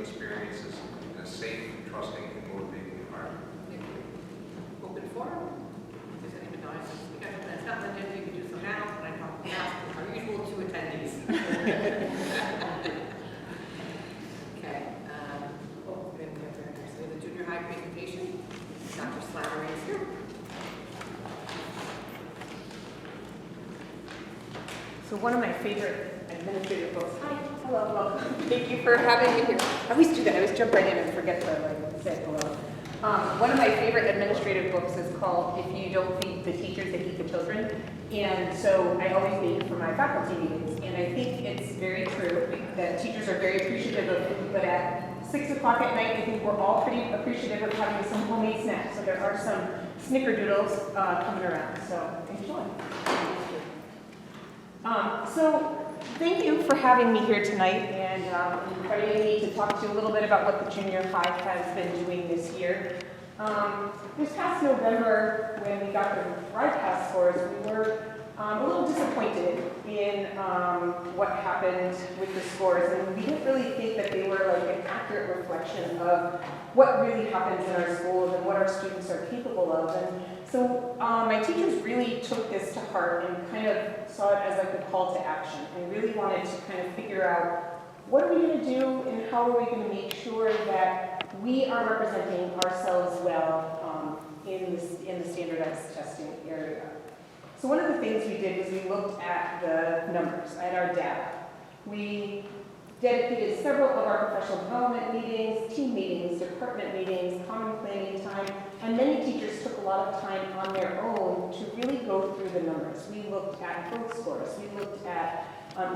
experiences in a safe, trusting, and motivating environment. Open forum. Does anyone know? We got something that's not legit, you can do so now, but I talk fast with our usual two attendees. Okay. We have the junior high presentation. Dr. Slattery is here. So one of my favorite administrative books. Hi, hello, welcome. Thank you for having me here. I always do that. I always jump right in and forget to say hello. One of my favorite administrative books is called "If You Don't Feed the Teachers, They Feed the Children." And so I always read it for my faculty meetings. And I think it's very true that teachers are very appreciative of food, but at 6 o'clock at night, I think we're all pretty appreciative of having some homemade snacks. So there are some snickerdoodles coming around. So enjoy. So thank you for having me here tonight and inviting me to talk to you a little bit about what the junior high has been doing this year. This past November, when we got the broadcast scores, we were a little disappointed in what happened with the scores, and we didn't really think that they were like an accurate reflection of what really happens in our schools and what our students are capable of. And so my teachers really took this to heart and kind of saw it as like a call to action and really wanted to kind of figure out what are we going to do and how are we going to make sure that we are representing ourselves well in the standardized testing area. So one of the things we did was we looked at the numbers, at our data. We dedicated several of our professional development meetings, team meetings, department meetings, common planning time, and many teachers took a lot of time on their own to really go through the numbers. We looked at growth scores, we looked at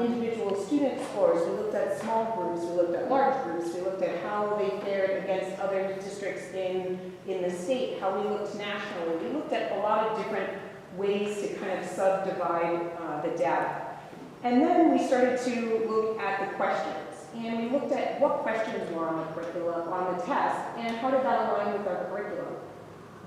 individual student scores, we looked at small groups, we looked at large groups, we looked at how they fared against other districts in the state, how we looked nationally. We looked at a lot of different ways to kind of subdivide the data. And then we started to look at the questions. And we looked at what questions were on the curriculum, on the test, and how did that align with our curriculum.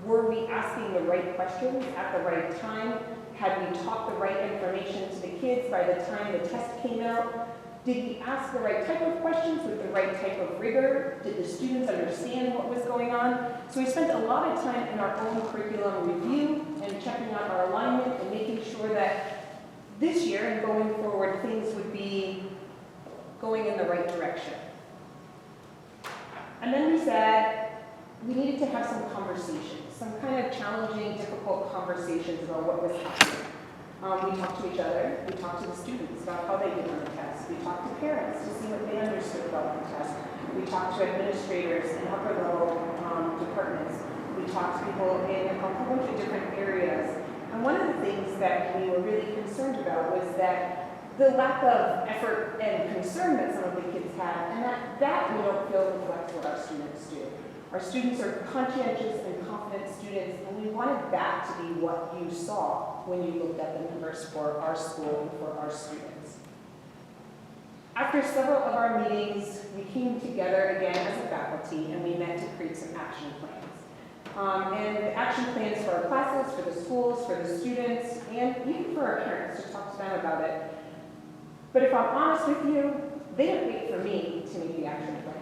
Were we asking the right questions at the right time? Had we taught the right information to the kids by the time the test came out? Did we ask the right type of questions with the right type of rigor? Did the students understand what was going on? So we spent a lot of time in our own curriculum review and checking out our alignment and making sure that this year and going forward, things would be going in the right direction. And then we said we needed to have some conversations, some kind of challenging, difficult conversations about what was happening. We talked to each other, we talked to the students about how they did on the test, we talked to parents to see what they understood about the test, we talked to administrators in upper level departments, we talked to people in a whole bunch of different areas. And one of the things that we were really concerned about was that the lack of effort and concern that some of the kids had, and that we don't feel reflects what our students do. Our students are conscientious and confident students, and we wanted that to be what you saw when you looked at the numbers for our school and for our students. After several of our meetings, we came together again as a faculty, and we met to create some action plans. And the action plans for our classes, for the schools, for the students, and even for our parents to talk to them about it. But if I'm honest with you, they didn't wait for me to make the action plans.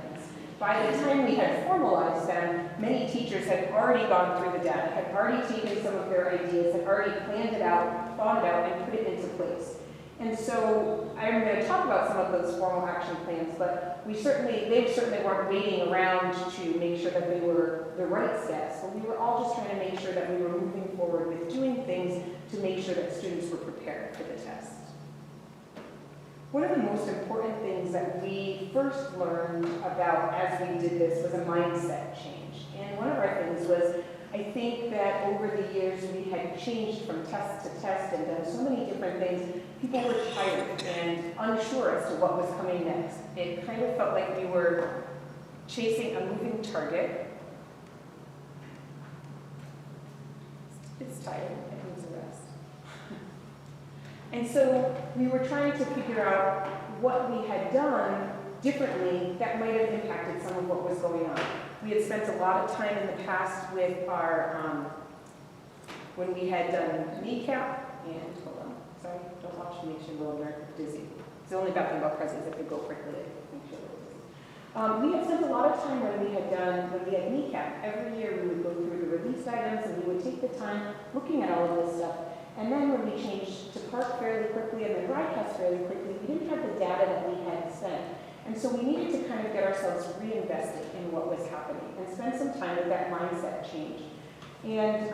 By the time we had formalized them, many teachers had already gone through the data, had already taken some of their ideas, had already planned it out, thought it out, and put it into place. And so I'm going to talk about some of those formal action plans, but they certainly weren't waiting around to make sure that they were the right steps. But we were all just trying to make sure that we were moving forward with doing things to make sure that students were prepared for the test. One of the most important things that we first learned about as we did this was a mindset change. And one of our things was, I think that over the years we had changed from test to test and done so many different things. People were tired and unsure as to what was coming next. It kind of felt like we were chasing a moving target. It's tired, it needs a rest. And so we were trying to figure out what we had done differently that might have impacted some of what was going on. We had spent a lot of time in the past with our, when we had done kneecap, and hold on, sorry, don't watch me, make sure we're dizzy. It's the only bad thing about presents, if they go quickly, make sure we're dizzy. We had spent a lot of time when we had kneecap. Every year we would go through the released items and we would take the time looking at all of this stuff. And then when we changed to park fairly quickly and then broadcast fairly quickly, we didn't have the data that we had spent. And so we needed to kind of get ourselves reinvested in what was happening and spend some time with that mindset change. And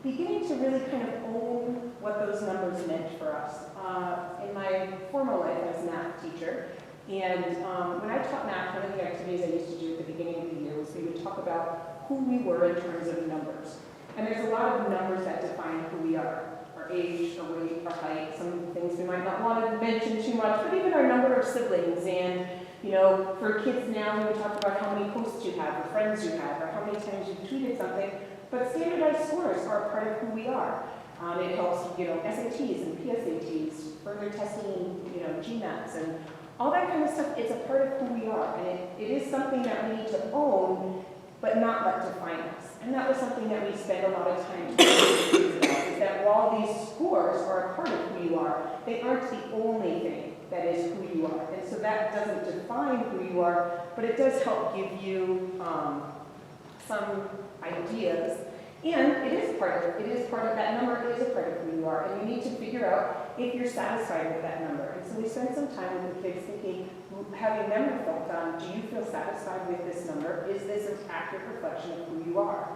beginning to really kind of own what those numbers meant for us. In my former life, I was a math teacher. And when I taught math, one of the activities I used to do at the beginning of the year was we would talk about who we were in terms of numbers. And there's a lot of numbers that define who we are. Our age, our weight, our height, some things we might not want to mention too much, but even our number of siblings. And, you know, for kids now, we would talk about how many posts you have, or friends you have, or how many times you've tweeted something. But standardized scores are a part of who we are. It helps, you know, SATs and PSATs, further testing, you know, GMATs, and all that kind of stuff. It's a part of who we are. And it is something that we need to own, but not let define us. And that was something that we spent a lot of time talking about, is that while these scores are a part of who you are, they aren't the only thing that is who you are. And so that doesn't define who you are, but it does help give you some ideas. And it is part of that number is a part of who you are. And you need to figure out if you're satisfied with that number. And so we spent some time with the kids thinking, having them reflect on, do you feel satisfied with this number? Is this an accurate reflection of who you are?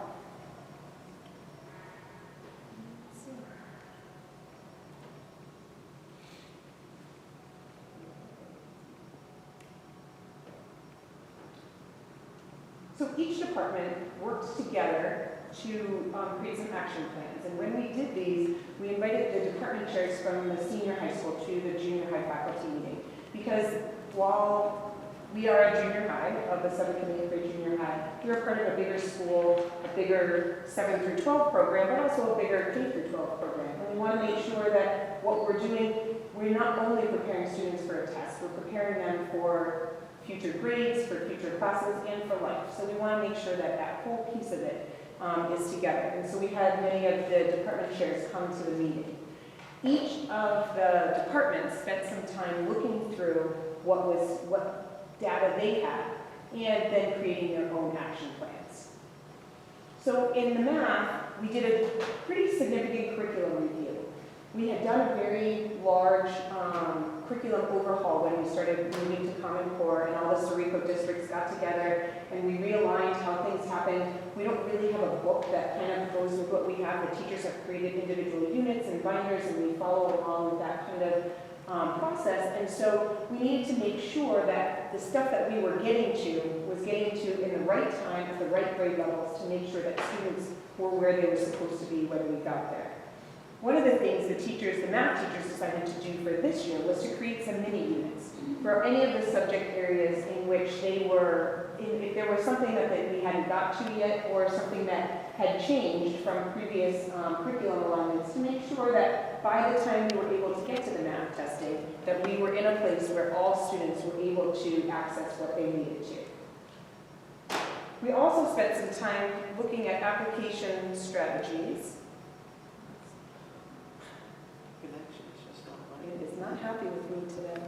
So each department worked together to create some action plans. And when we did these, we invited the department chairs from the senior high school to the junior high faculty meeting. Because while we are a junior high, of the subcommittee for junior high, we're part of a bigger school, a bigger 7 through 12 program, but also a bigger K through 12 program. And we want to make sure that what we're doing, we're not only preparing students for a test, we're preparing them for future grades, for future classes, and for life. So we want to make sure that that whole piece of it is together. And so we had many of the department chairs come to the meeting. Each of the departments spent some time looking through what data they had and then creating their own action plans. So in the math, we did a pretty significant curriculum review. We had done a very large curriculum overhaul when we started moving to Common Core, and all the Cerrico districts got together and we realigned how things happened. We don't really have a book that kind of goes with what we have. The teachers have created individual units and binders, and we follow along with that kind of process. And so we needed to make sure that the stuff that we were getting to was getting to in the right time at the right grade levels to make sure that students were where they were supposed to be when we got there. One of the things the math teachers decided to do for this year was to create some mini units for any of the subject areas in which they were, if there was something that we hadn't got to yet or something that had changed from previous curriculum alignments, to make sure that by the time we were able to get to the math testing, that we were in a place where all students were able to access what they needed to. We also spent some time looking at application strategies. It is not happy with me today.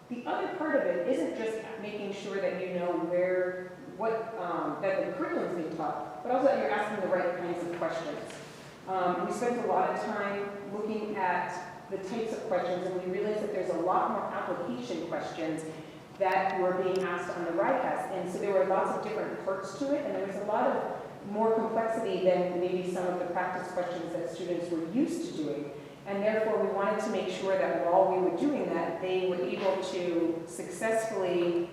The other part of it isn't just making sure that you know that the curriculum is being taught, but also that you're asking the right kinds of questions. We spent a lot of time looking at the types of questions, and we realized that there's a lot more application questions that were being asked on the RICAS. And so there were lots of different parts to it, and there was a lot of more complexity than maybe some of the practice questions that students were used to doing. And therefore, we wanted to make sure that while we were doing that, they were able to successfully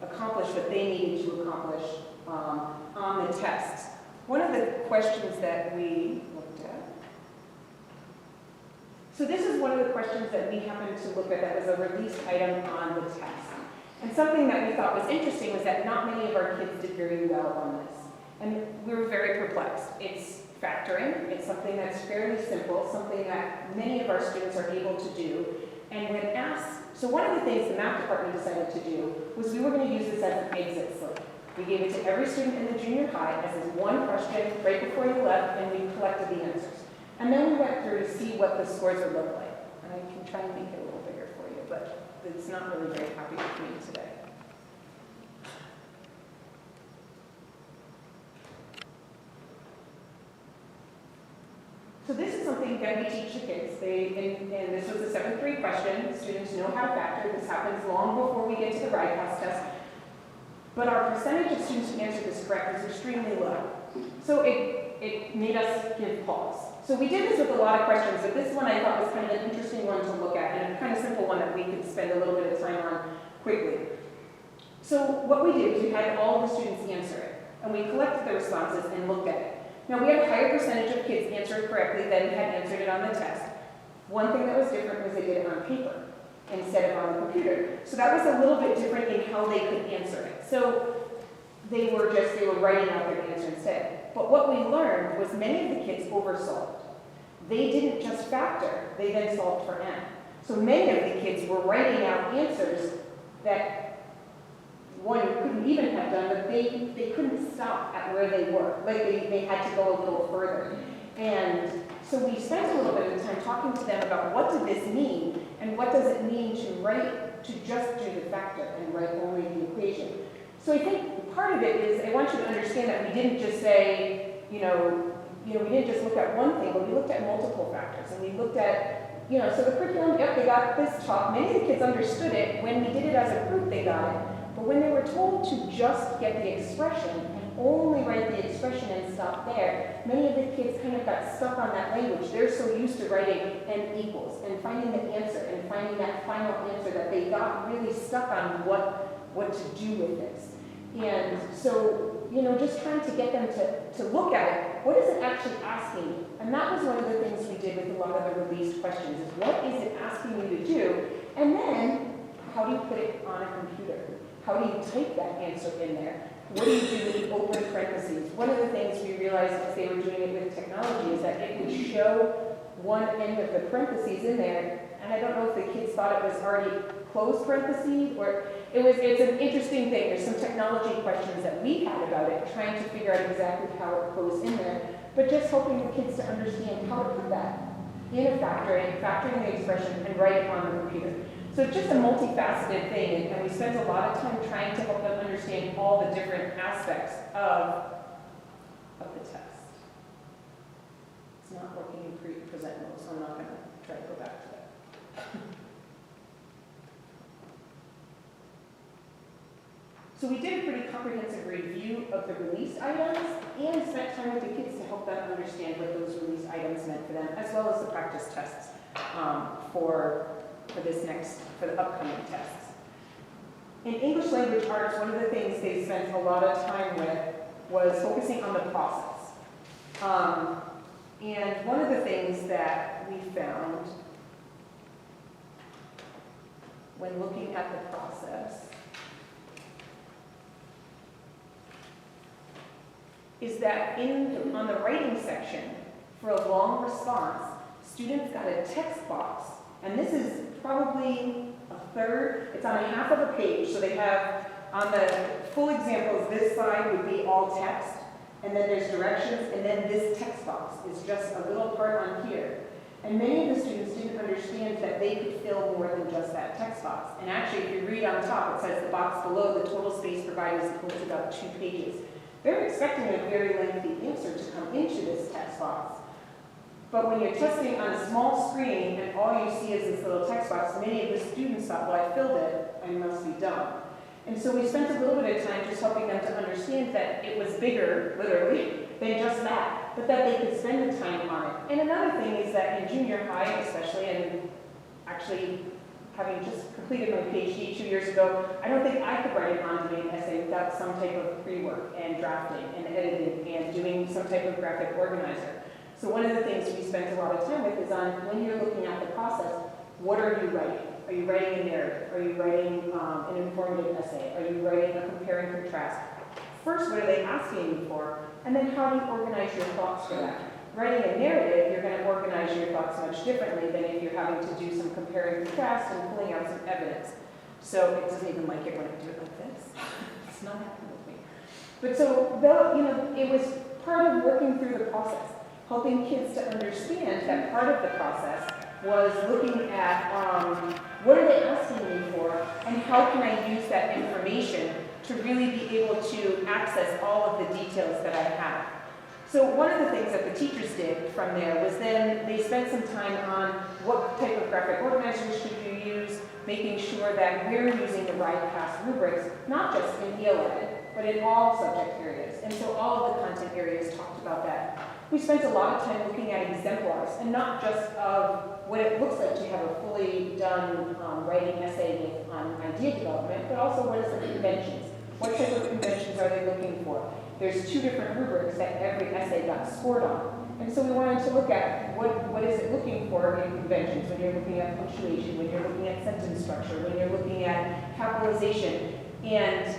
accomplish what they needed to accomplish on the tests. One of the questions that we looked at, so this is one of the questions that we happened to look at that was a released item on the test. And something that we thought was interesting was that not many of our kids did very well on this. And we were very perplexed. It's factoring. It's something that's fairly simple, something that many of our students are able to do. And when asked, so one of the things the math department decided to do was we were going to use this as an exit slip. We gave it to every student in the junior high as this one question right before you left, and we collected the answers. And then we went through to see what the scores would look like. And I can try and make it a little bigger for you, but it's not really very happy with me today. So this is something that we teach the kids. And this was a 7th grade question. Students know how to factor. This happens long before we get to the ride pass test. But our percentage of students who answered this correct is extremely low. So it made us give pause. So we did this with a lot of questions, but this one I thought was kind of an interesting one to look at, and a kind of simple one that we could spend a little bit of time on quickly. So what we did was we had all of the students answer it, and we collected the responses and looked at it. Now we had a higher percentage of kids answer it correctly than had answered it on the test. One thing that was different was they did it on paper instead of on the computer. So that was a little bit different in how they could answer it. So they were writing out their answer instead. But what we learned was many of the kids oversolved. They didn't just factor, they then solved for n. So many of the kids were writing out answers that one couldn't even have done, but they couldn't stop at where they were. Like they had to go a little further. And so we spent a little bit of time talking to them about what did this mean, and what does it mean to just do the factor and write only the equation. So I think part of it is, I want you to understand that we didn't just say, we didn't just look at one thing, but we looked at multiple factors. And we looked at, so the curriculum, yep, they got this talk. Many of the kids understood it. When we did it as a group, they got it. But when they were told to just get the expression and only write the expression and stop there, many of the kids kind of got stuck on that language. They're so used to writing n equals and finding the answer and finding that final answer that they got really stuck on what to do with this. And so, just trying to get them to look at it, what is it actually asking? And that was one of the things we did with a lot of the released questions, is what is it asking you to do? And then, how do you put it on a computer? How do you type that answer in there? What do you do with the open parentheses? One of the things we realized as they were doing it with technology is that it would show one end of the parentheses in there, and I don't know if the kids thought it was already closed parentheses, or it's an interesting thing. There's some technology questions that we had about it, trying to figure out exactly how it goes in there, but just hoping the kids to understand how to put that in a factoring the expression, and write it on the computer. So it's just a multifaceted thing, and we spent a lot of time trying to help them understand all the different aspects of the test. It's not working in present mode, so I'm not going to try to go back to that. So we did a pretty comprehensive review of the released items and spent time with the kids to help them understand what those released items meant for them, as well as the practice tests for the upcoming tests. In English language arts, one of the things they spent a lot of time with was focusing on the process. And one of the things that we found when looking at the process is that on the writing section, for a long response, students got a text box. And this is probably a third. It's on a half of a page. So they have, on the full examples, this side would be all text. And then there's directions. And then this text box is just a little part on here. And many of the students didn't understand that they could fill more than just that text box. And actually, if you read on top, it says the box below, the total space provided is equal to about 2 pages. They're expecting a very lengthy answer to come into this text box. But when you're testing on a small screen and all you see is this little text box, many of the students thought, well, I filled it, I must be done. And so we spent a little bit of time just helping them to understand that it was bigger, literally, than just that, but that they could spend the time on it. And another thing is that in junior high especially, and actually having just completed my PhD 2 years ago, I don't think I could write an on-demand essay without some type of pre-work and drafting and editing and doing some type of graphic organizer. So one of the things we spent a lot of time with is on when you're looking at the process, what are you writing? Are you writing a narrative? Are you writing an informative essay? Are you writing a compare and contrast? First, what are they asking you for? And then how do you organize your thoughts for that? Writing a narrative, you're going to organize your thoughts much differently than if you're having to do some compare and contrast and pulling out some evidence. So it doesn't even like it when I do it like this. It's not happening with me. But so, though, it was part of working through the process. helping kids to understand that part of the process was looking at what are they asking me for, and how can I use that information to really be able to access all of the details that I have. So one of the things that the teachers did from there was then they spent some time on what type of graphic organizers should you use, making sure that we're using the RIDE-CAST rubrics, not just in ELA, but in all subject areas. And so all of the content areas talked about that. We spent a lot of time looking at exemplars, and not just of what it looks like to have a fully done writing essay with idea development, but also what is the conventions? What type of conventions are they looking for? There's 2 different rubrics that every essay got scored on. And so we wanted to look at what is it looking for in conventions, when you're looking at punctuation, when you're looking at sentence structure, when you're looking at capitalization. And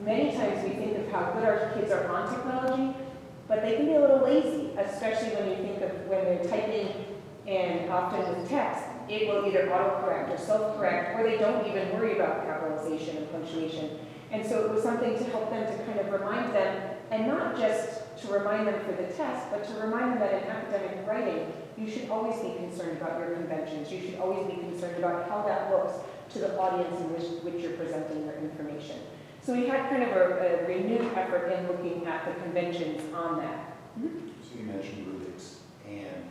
many times we think of how good our kids are on technology, but they can be a little lazy, especially when you think of when they're typing, and often with text, it will either autocorrect or self-correct, or they don't even worry about capitalization and punctuation. And so it was something to help them to kind of remind them, and not just to remind them for the test, but to remind them that in academic writing, you should always be concerned about your conventions. You should always be concerned about how that looks to the audience in which you're presenting your information. So we had kind of a renewed effort in looking at the conventions on that. So you mentioned rubrics, and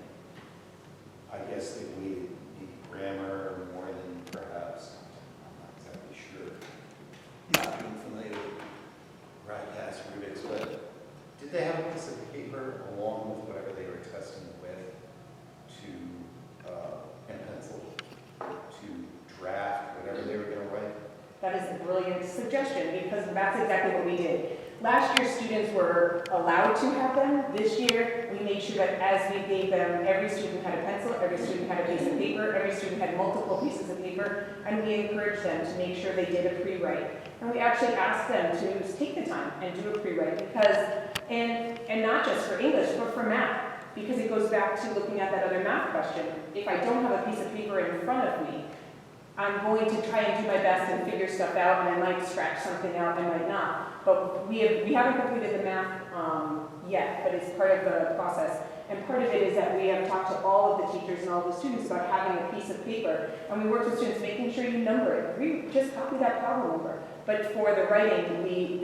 I guess they weighted the grammar more than perhaps, I'm not exactly sure, not being familiar with RIDE-CAST rubrics, but did they have a piece of paper along with whatever they were testing with and pencil to draft whatever they were going to write? That is a brilliant suggestion, because that's exactly what we did. Last year, students were allowed to have them. This year, we made sure that as we gave them, every student had a pencil, every student had a piece of paper, every student had multiple pieces of paper, and we encouraged them to make sure they did a pre-write. And we actually asked them to take the time and do a pre-write, because, and not just for English, but for math, because it goes back to looking at that other math question. If I don't have a piece of paper in front of me, I'm going to try and do my best and figure stuff out, and I might scratch something out, I might not. But we haven't completed the math yet, but it's part of the process. And part of it is that we have talked to all of the teachers and all the students about having a piece of paper. And we work with students making sure you number it. We just copy that problem number. But for the writing, we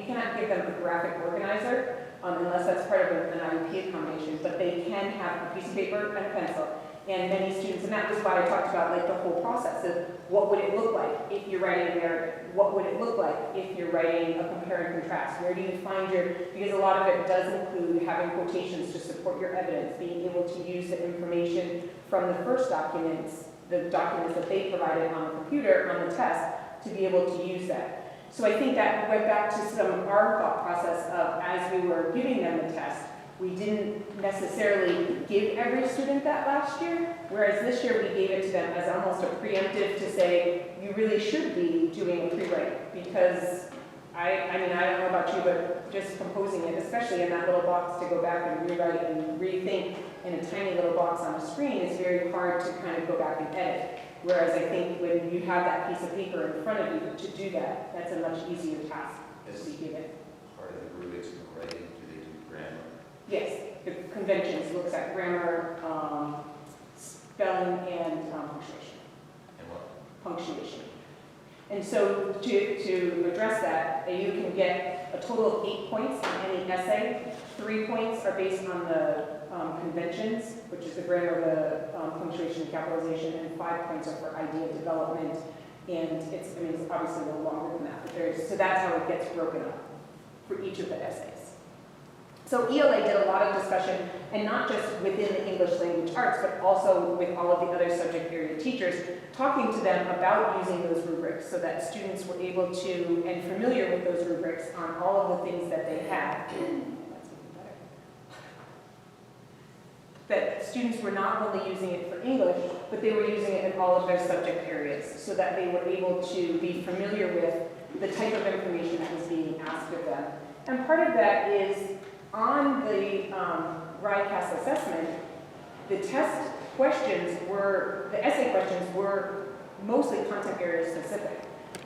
cannot give them a graphic organizer unless that's part of an IEP accommodation. But they can have a piece of paper and a pencil. And many students, and that was why I talked about like the whole process of what would it look like if you're writing a narrative? What would it look like if you're writing a compare and contrast? Where do you find because a lot of it does include having quotations to support your evidence, being able to use the information from the first documents, the documents that they provided on the computer, on the test, to be able to use that. So I think that went back to some of our thought process of as we were giving them the test, we didn't necessarily give every student that last year, whereas this year we gave it to them as almost a preemptive to say, you really should be doing a pre-write, because I mean, I don't know about you, but just composing it, especially in that little box to go back and rewrite and rethink in a tiny little box on a screen is very hard to kind of go back and edit. Whereas I think when you have that piece of paper in front of you to do that, that's a much easier task to be given. Part of the rubrics in writing, do they do grammar? Yes, the conventions looks at grammar, spelling, and punctuation. And what? Punctuation. And so to address that, you can get a total of 8 points in any essay. 3 points are based on the conventions, which is the grammar, the punctuation, and capitalization, and 5 points are for idea development. And it's obviously a little longer than that, but so that's how it gets broken up for each of the essays. So ELA did a lot of discussion, and not just within the English language arts, but also with all of the other subject area teachers, talking to them about using those rubrics so that students were able to, and familiar with those rubrics on all of the things that they had. That's even better. That students were not only using it for English, but they were using it in all of their subject areas so that they were able to be familiar with the type of information that was being asked of them. And part of that is on the RIDE-CAST assessment, the test questions the essay questions were mostly content area specific.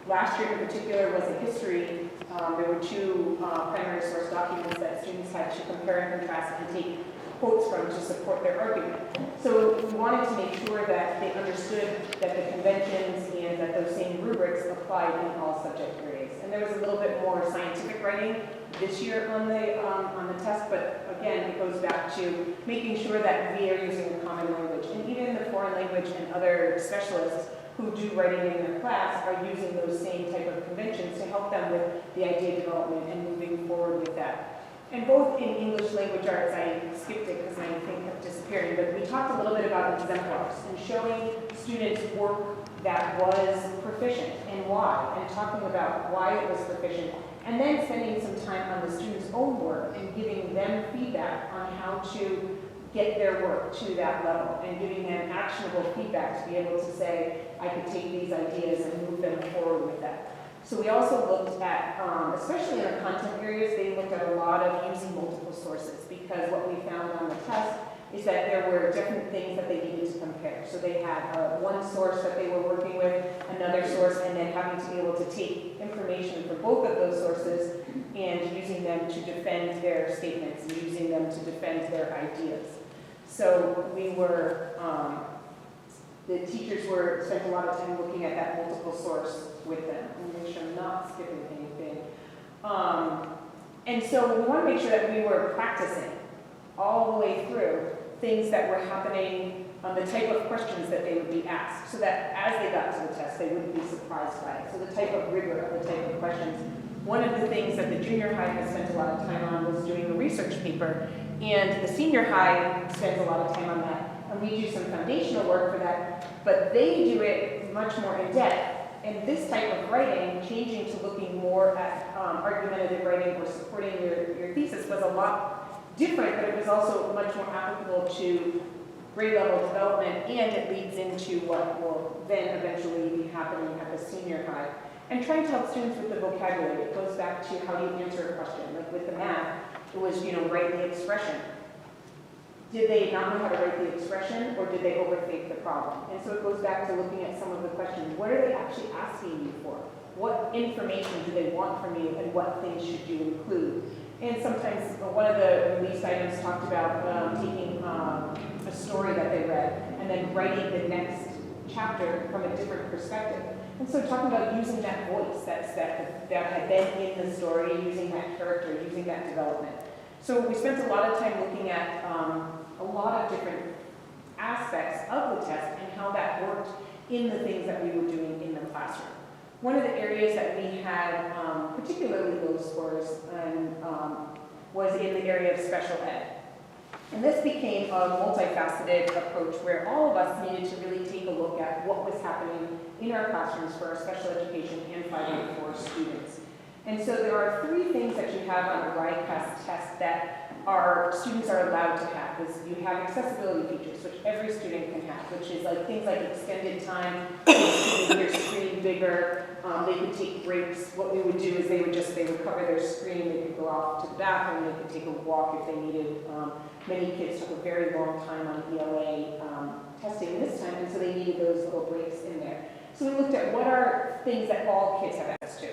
Last year in particular was a history. There were 2 primary source documents that students had to compare and contrast and take quotes from to support their argument. So we wanted to make sure that they understood that the conventions and that those same rubrics applied in all subject areas. And there was a little bit more scientific writing this year on the test, but again, it goes back to making sure that we are using a common language. And even the foreign language and other specialists who do writing in their class are using those same type of conventions to help them with the idea development and moving forward with that. And both in English language arts, I skipped it because I think kept disappearing, but we talked a little bit about exemplars and showing students work that was proficient and why, and talking about why it was proficient, and then spending some time on the students' own work and giving them feedback on how to get their work to that level and giving them actionable feedback to be able to say, I could take these ideas and move them forward with that. So we also looked at, especially in the content areas, they looked at a lot of using multiple sources, because what we found on the test is that there were different things that they needed to compare. So they had one source that they were working with, another source, and then having to be able to take information from both of those sources and using them to defend their statements and using them to defend their ideas. So we were, the teachers spent a lot of time looking at that multiple source with them. And make sure I'm not skipping anything. And so we want to make sure that we were practicing all the way through things that were happening, the type of questions that they would be asked, so that as they got to the test, they wouldn't be surprised by it. So the type of rigor of the type of questions. One of the things that the junior high has spent a lot of time on was doing a research paper, and the senior high spends a lot of time on that. And we do some foundational work for that, but they do it much more in depth. And this type of writing, changing to looking more at argumentative writing or supporting your thesis, was a lot different, but it was also much more applicable to grade level development, and it leads into what will then eventually be happening at the senior high. And trying to help students with the vocabulary. It goes back to how you answer a question. Like with the math, it was, write the expression. Did they not know how to write the expression, or did they overthink the problem? And so it goes back to looking at some of the questions. What are they actually asking you for? What information do they want from you, and what things should you include? And sometimes one of the release items talked about taking a story that they read and then writing the next chapter from a different perspective. And so talking about using that voice that had been in the story, using that character, using that development. So we spent a lot of time looking at a lot of different aspects of the test and how that worked in the things that we were doing in the classroom. One of the areas that we had particularly low scores was in the area of special ed. And this became a multifaceted approach where all of us needed to really take a look at what was happening in our classrooms for our special education and 504 students. And so there are 3 things that you have on a RICAS test that our students are allowed to have. You have accessibility features, which every student can have, which is like things like extended time, making their screen bigger. They could take breaks. What we would do is they would cover their screen. They could go off to the bathroom. They could take a walk if they needed. Many kids took a very long time on ELA testing this time, and so they needed those little breaks in there. So we looked at what are things that all kids have access to.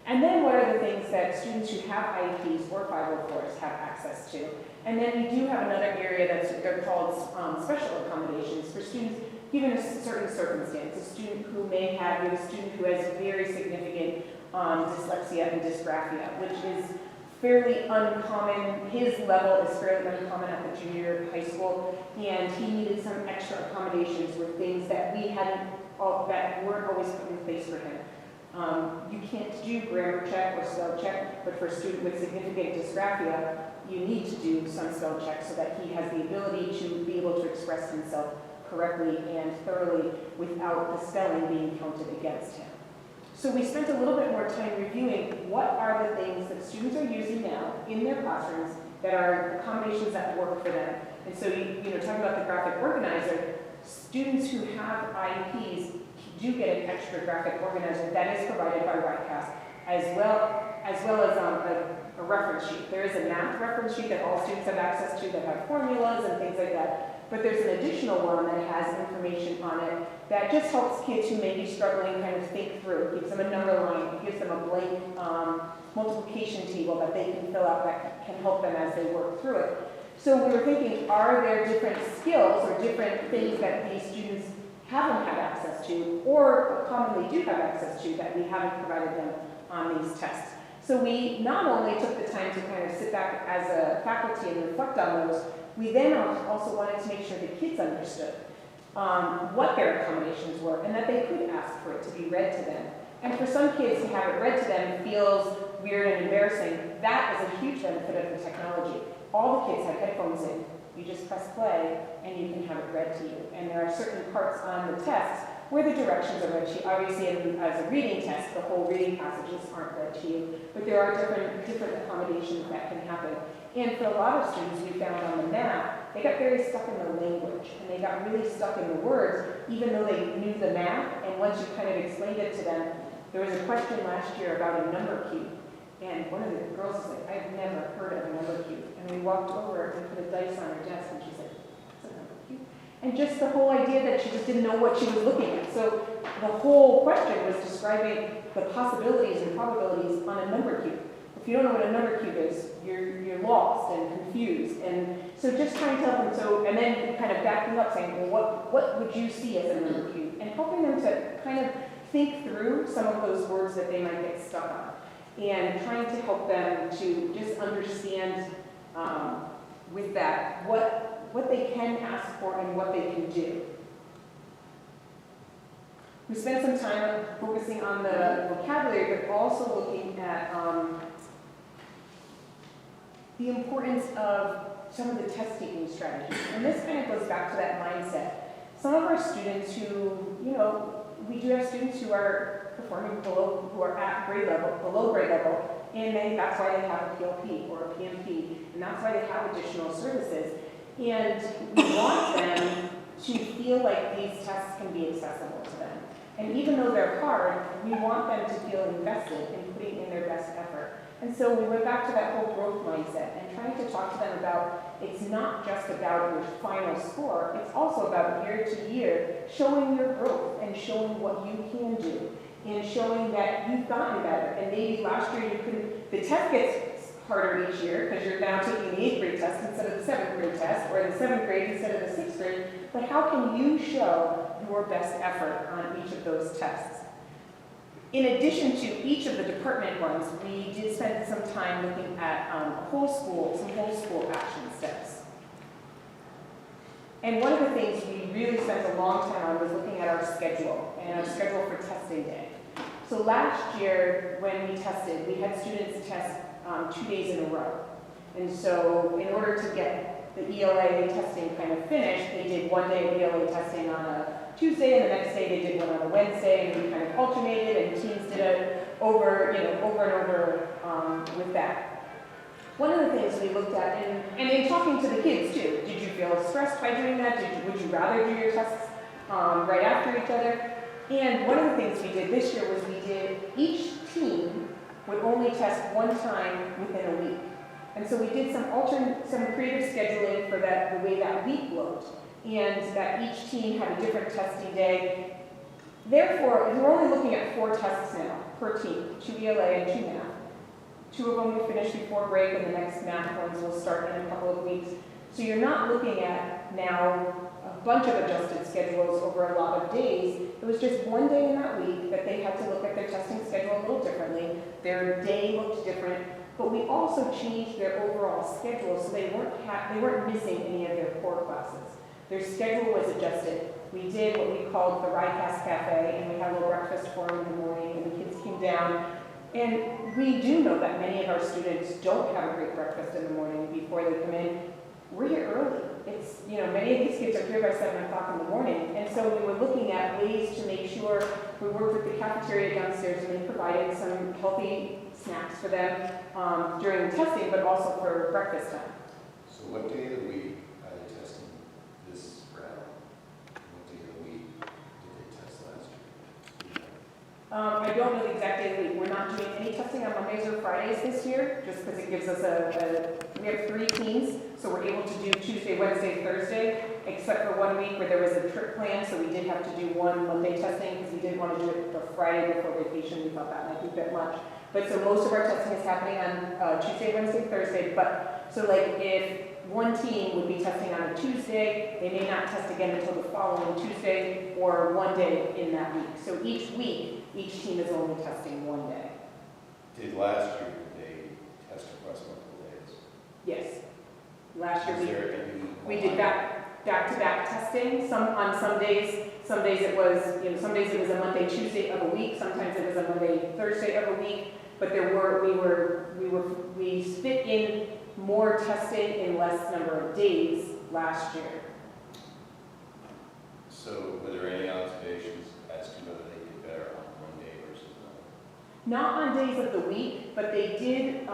And then what are the things that students who have IEPs or 504s have access to? And then we do have another area they're called special accommodations for students given a certain circumstance. A student who we have a student who has very significant dyslexia and dysgraphia, which is fairly uncommon. His level is fairly uncommon at the junior high school, and he needed some extra accommodations with things that that weren't always put in place for him. You can't do grammar check or spell check, but for a student with significant dysgraphia, you need to do some spell check so that he has the ability to be able to express himself correctly and thoroughly without the spelling being counted against him. So we spent a little bit more time reviewing what are the things that students are using now in their classrooms that are accommodations that work for them. And so, talking about the graphic organizer, students who have IEPs do get an extra graphic organizer that is provided by RICAS, as well as a reference sheet. There is a math reference sheet that all students have access to that have formulas and things like that, but there's an additional one that has information on it that just helps kids who may be struggling kind of think through. It gives them a number line, it gives them a blank multiplication table that they can fill out that can help them as they work through it. So we were thinking, are there different skills or different things that these students haven't had access to, or commonly do have access to, that we haven't provided them on these tests? So we not only took the time to kind of sit back as a faculty and reflect on those, we then also wanted to make sure the kids understood what their accommodations were, and that they could ask for it to be read to them. And for some kids to have it read to them feels weird and embarrassing. That is a huge benefit of the technology. All the kids have headphones in. You just press play and you can have it read to you. And there are certain parts on the tests where the directions are read to you. Obviously, as a reading test, the whole reading passages aren't read to you, but there are different accommodations that can happen. And for a lot of students we found on the math, they got very stuck in the language, and they got really stuck in the words, even though they knew the math, and once you kind of explained it to them. There was a question last year about a number cube, and one of the girls was like, I've never heard of a number cube. And we walked over and put a dice on her desk, and she said, what's a number cube? And just the whole idea that she just didn't know what she was looking at. So the whole question was describing the possibilities and probabilities on a number cube. If you don't know what a number cube is, you're lost and confused. And so just trying to help them, and then kind of backing up saying, well, what would you see as a number cube? And helping them to kind of think through some of those words that they might get stuck on. And trying to help them to just understand with that what they can ask for and what they can do. We spent some time focusing on the vocabulary, but also looking at the importance of some of the test-taking strategies. And this kind of goes back to that mindset. Some of our students who, we do have students who are performing below, who are at grade level, below grade level, and that's why they have a PLP or a PMP, and that's why they have additional services. And we want them to feel like these tests can be accessible to them. And even though they're hard, we want them to feel invested in putting in their best effort. And so we went back to that whole growth mindset and trying to talk to them about it's not just about your final score, it's also about year to year showing your growth and showing what you can do and showing that you've gotten better. And maybe last year you couldn't, the test gets harder each year because you're now taking the 8th grade test instead of the 7th grade test, or the 7th grade instead of the 6th grade, but how can you show your best effort on each of those tests? In addition to each of the department ones, we did spend some time looking at some whole school action steps. And one of the things we really spent a long time on was looking at our schedule and our schedule for testing day. So last year when we tested, we had students test 2 days in a row. And so in order to get the ELA testing kind of finished, they did 1 day of ELA testing on a Tuesday, and the next day they did one on a Wednesday, and we kind of alternated, and teams did it over and over with that. One of the things we looked at, and in talking to the kids too, did you feel stressed by doing that? Would you rather do your tests right after each other? And one of the things we did this year was each team would only test one time within a week. And so we did some creative scheduling for that, the way that week looked, and that each team had a different testing day. Therefore, we're only looking at 4 tests now per team, 2 ELA and 2 math. 2 of them will finish before break, and the next math ones will start in a couple of weeks. So you're not looking at now a bunch of adjusted schedules over a lot of days. It was just 1 day in that week that they had to look at their testing schedule a little differently. Their day looked different, but we also changed their overall schedule so they weren't missing any of their core classes. Their schedule was adjusted. We did what we called the RICAS Cafe, and we had a little breakfast for them in the morning, and the kids came down. And we do know that many of our students don't have a great breakfast in the morning before they come in. We're here early. It's, many of these kids are here by 7 o'clock in the morning. And so we were looking at ways to make sure we worked with the cafeteria downstairs, and they provided some healthy snacks for them during testing, but also for breakfast time. So what day of the week are they testing this round? What day of the week did they test last year? I don't know the exact day of the week. We're not doing any testing on Mondays or Fridays this year, just because it gives us we have 3 teams, so we're able to do Tuesday, Wednesday, Thursday, except for 1 week where there was a trip plan, so we did have to do 1 Monday testing because we didn't want to do it the Friday before vacation. We thought that might be a bit much. But so most of our testing is happening on Tuesday, Wednesday, Thursday. But so like if one team would be testing on a Tuesday, they may not test again until the following Tuesday, or one day in that week. So each week, each team is only testing one day. Did last year, they test across multiple days? Yes. Last year, Is there any? we did back-to-back testing. On some days it was, some days it was a Monday, Tuesday of a week. Sometimes it was a Monday, Thursday of a week. But we fit in more testing in less number of days last year. So were there any observations as to whether they did better on one day versus another? Not on days of the week, but they did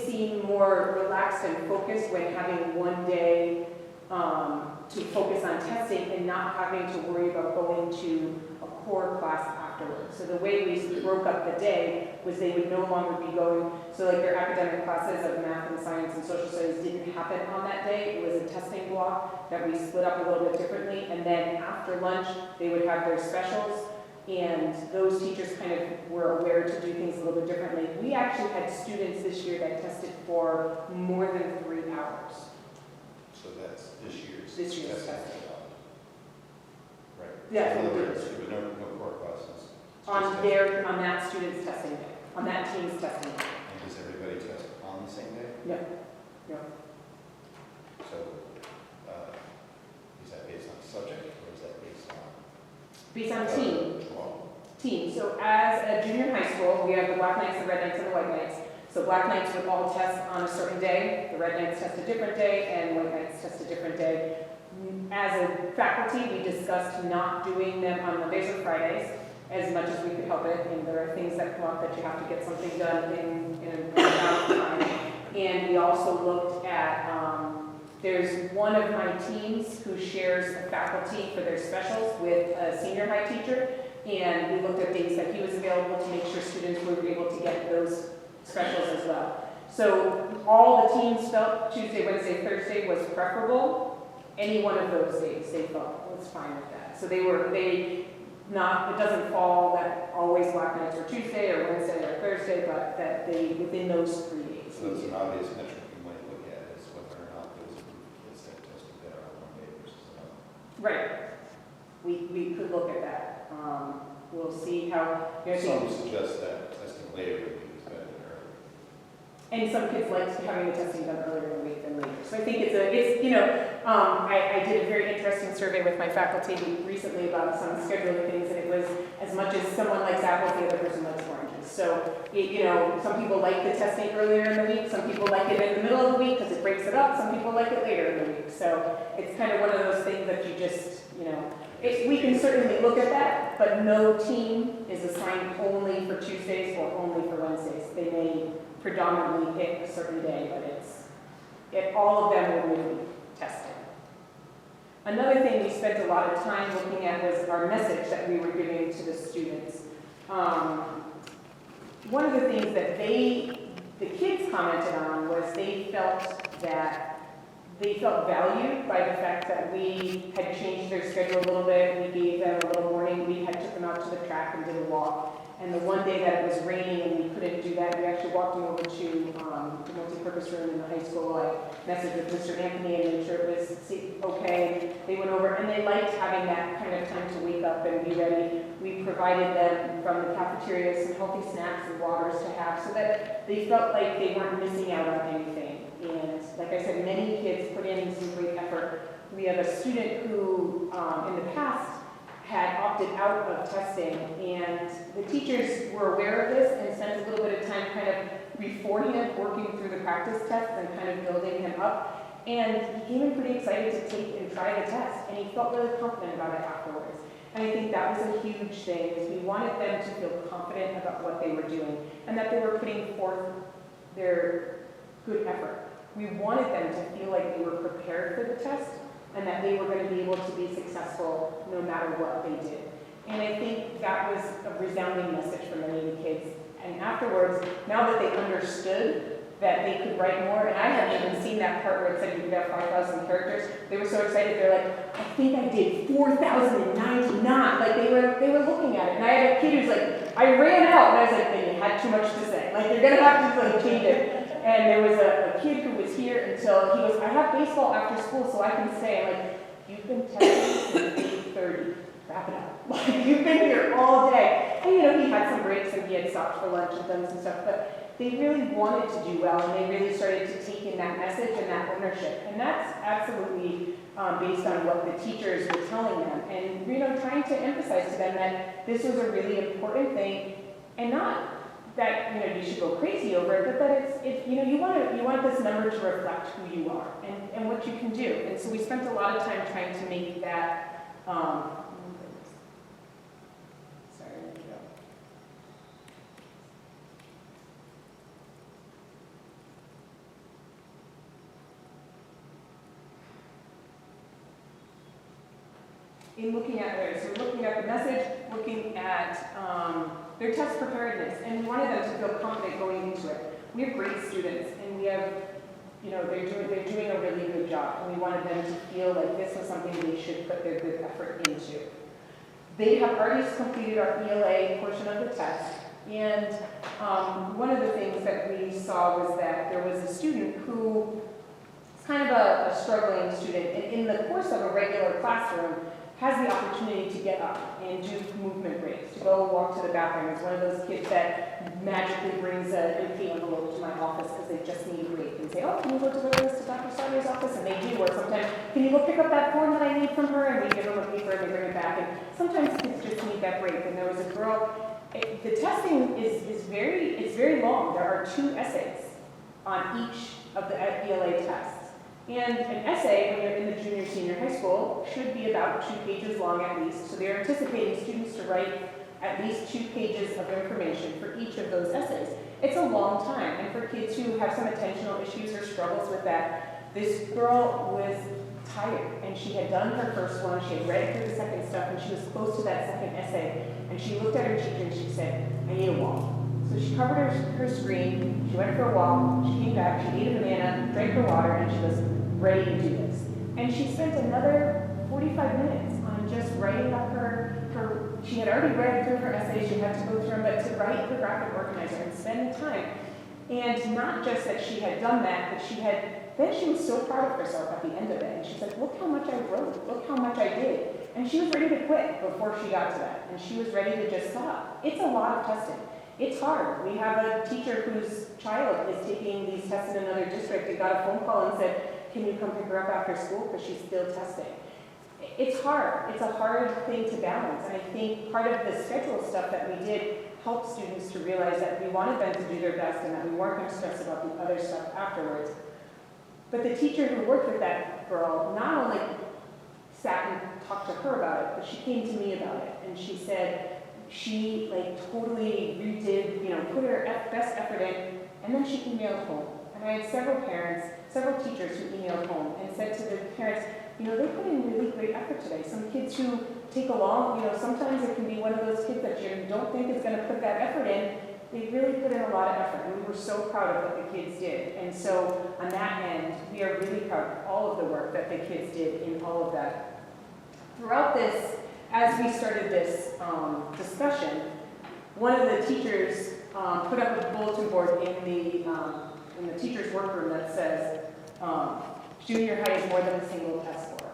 seem more relaxed and focused when having one day to focus on testing and not having to worry about going to a core class afterwards. So the way we broke up the day was they would no longer be going, so like their academic classes of math and science and social studies didn't happen on that day. It was a testing block that we split up a little bit differently, and then after lunch they would have their specials, and those teachers kind of were aware to do things a little bit differently. We actually had students this year that tested for more than 3 hours. So that's this year's testing. Right. Yeah. In other words, there were no core classes. It's On just testing. that student's testing day, on that team's testing day. And does everybody test on the same day? No, no. So, is that based on subject or is that based on? Based on team. Well, Team. So as a junior in high school, we have the Black Knights, the Red Knights, and the White Knights. So Black Knights would all test on a certain day, the Red Knights test a different day, and White Knights test a different day. As a faculty, we discussed not doing them on Mondays or Fridays as much as we could help it. And there are things that come up that you have to get something done in an amount of time. And we also looked at, there's one of my teams who shares a faculty for their specials with a senior high teacher. And we looked at days that he was available to make sure students were able to get those specials as well. So all the teams felt Tuesday, Wednesday, Thursday was preferable. Any one of those days they felt was fine with that. So it doesn't fall that always Black Knights were Tuesday or Wednesday or Thursday, but that they, within those 3 days. so that's an obvious metric you might look at is whether or not those group of kids that tested better on one day versus another. Right. We could look at that. We'll see how, Some suggest that testing later in the week is better than earlier. and some kids like having the testing done earlier in the week than later. So I think I did a very interesting survey with my faculty recently about some scheduling things, and it was as much as someone likes apples, the other person likes oranges. So, some people like the testing earlier in the week, some people like it in the middle of the week because it breaks it up, some people like it later in the week. So it's kind of one of those things that you just, we can certainly look at that, but no team is assigned only for Tuesdays or only for Wednesdays. They may predominantly pick a certain day, but all of them will be tested. Another thing we spent a lot of time looking at was our message that we were giving to the students. One of the things that the kids commented on was they felt valued by the fact that we had changed their schedule a little bit. We gave them a little morning. We had took them out to the track and did a walk. And the one day that it was raining and we couldn't do that, we actually walked them over to the multi-purpose room in the high school. I messaged with Mr. Anthony and made sure it was okay. They went over and they liked having that kind of time to wake up and be ready. We provided them from the cafeteria some healthy snacks and waters to have so that they felt like they weren't missing out on anything. And like I said, many kids put in some great effort. We have a student who in the past had opted out of testing, and the teachers were aware of this and spent a little bit of time kind of beforehand working through the practice tests and kind of building him up. And he came in pretty excited to take and try the test, and he felt really confident about it afterwards. And I think that was a huge thing, is we wanted them to feel confident about what they were doing and that they were putting forth their good effort. We wanted them to feel like they were prepared for the test and that they were going to be able to be successful no matter what they did. And I think that was a resounding message for many of the kids. And afterwards, now that they understood that they could write more, and I hadn't even seen that part where it said you could have 5,000 characters, they were so excited, they're like, I think I did 4,099. Like they were looking at it. And I had a kid who's like, I ran out, and I was like, then you had too much to say. Like you're gonna have to change it. And there was a kid who was here until he was, I have baseball after school so I can stay. I'm like, you've been testing since 8:30. Wrap it up. Like, you've been here all day. And you know, he had some breaks and he had stopped for lunch and done some stuff, but they really wanted to do well and they really started to take in that message and that ownership. And that's absolutely based on what the teachers were telling them. And, you know, trying to emphasize to them that this was a really important thing, and not that, you know, you should go crazy over it, but that it's you know, you want this number to reflect who you are and what you can do. And so we spent a lot of time trying to make that, sorry, there we go. In looking at theirs, so we're looking at the message, looking at their test preparedness, and we wanted them to feel confident going into it. We have great students, and we have, you know, they're doing a really good job, and we wanted them to feel like this was something they should put their good effort into. They have already completed our ELA portion of the test, and one of the things that we saw was that there was a student who was kind of a struggling student, and in the course of a regular classroom, has the opportunity to get up and do movement breaks, to go walk to the bathroom. It's one of those kids that magically brings an empty envelope to my office because they just need a break and say, oh, can you go deliver this to Dr. Sauter's office? And they do, or sometimes, can you go pick up that form that I need from her? And we give them a paper and they bring it back. And sometimes kids just need that break. And there was a girl, the testing is very long. There are 2 essays on each of the ELA tests. And an essay, when you're in the junior, senior high school, should be about 2 pages long at least. So they're anticipating students to write at least 2 pages of information for each of those essays. It's a long time, and for kids who have some attentional issues or struggles with that, this girl was tired, and she had done her first one, she had read through the second stuff, and she was close to that second essay, and she looked at her teacher and she said, I need a walk. So she covered her screen, she went for a walk, she came back, she ate a banana, drank her water, and she was ready to do this. And she spent another 45 minutes on just writing up she had already read through her essay, she had to go through them, but to write the graphic organizer and spend the time. And not just that she had done that, but then she was so proud of herself at the end of it. And she's like, look how much I wrote, look how much I did. And she was ready to quit before she got to that. And she was ready to just stop. It's a lot of testing. It's hard. We have a teacher whose child is taking these tests in another district and got a phone call and said, can you come pick her up after school because she's still testing? It's hard. It's a hard thing to balance. And I think part of the schedule stuff that we did helped students to realize that we wanted them to do their best and that we weren't going to stress about the other stuff afterwards. But the teacher who worked with that girl not only sat and talked to her about it, but she came to me about it. And she said she totally redid, put her best effort in, and then she emailed home. And I had several parents, several teachers who emailed home and said to the parents, they put in really great effort today. Some kids who take along, sometimes it can be one of those kids that you don't think is going to put that effort in. They really put in a lot of effort, and we were so proud of what the kids did. And so on that end, we are really proud of all of the work that the kids did in all of that. Throughout this, as we started this discussion, one of the teachers put up a bulletin board in the teacher's workroom that says, junior high is more than a single test score.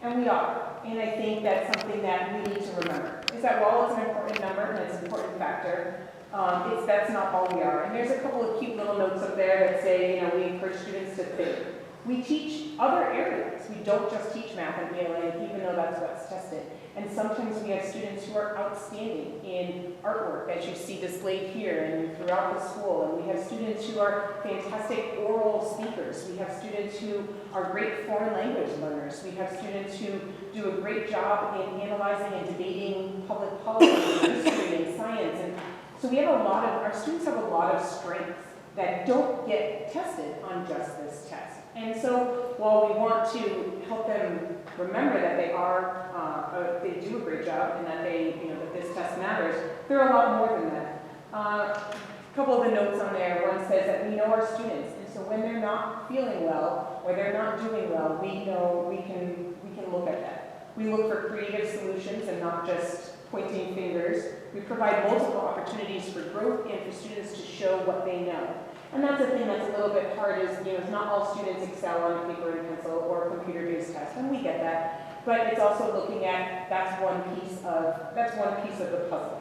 And we are. And I think that's something that we need to remember. Is that while it's an important number and it's an important factor, that's not all we are. And there's a couple of cute little notes up there that say, we encourage students to think. We teach other areas. We don't just teach math and ELA, even though that's what's tested. And sometimes we have students who are outstanding in artwork, as you see displayed here and throughout the school. And we have students who are fantastic oral speakers. We have students who are great foreign language learners. We have students who do a great job in analyzing and debating public policy and history and science. And so our students have a lot of strengths that don't get tested on just this test. And so while we want to help them remember that they do a great job and that that this test matters, there are a lot more than that. A couple of the notes on there, one says that we know our students, and so when they're not feeling well or they're not doing well, we know we can look at that. We look for creative solutions and not just pointing fingers. We provide multiple opportunities for growth and for students to show what they know. And that's the thing that's a little bit hard is, it's not all students excel on a paper and pencil or a computer-based test, and we get that. But it's also looking at, that's one piece of the puzzle.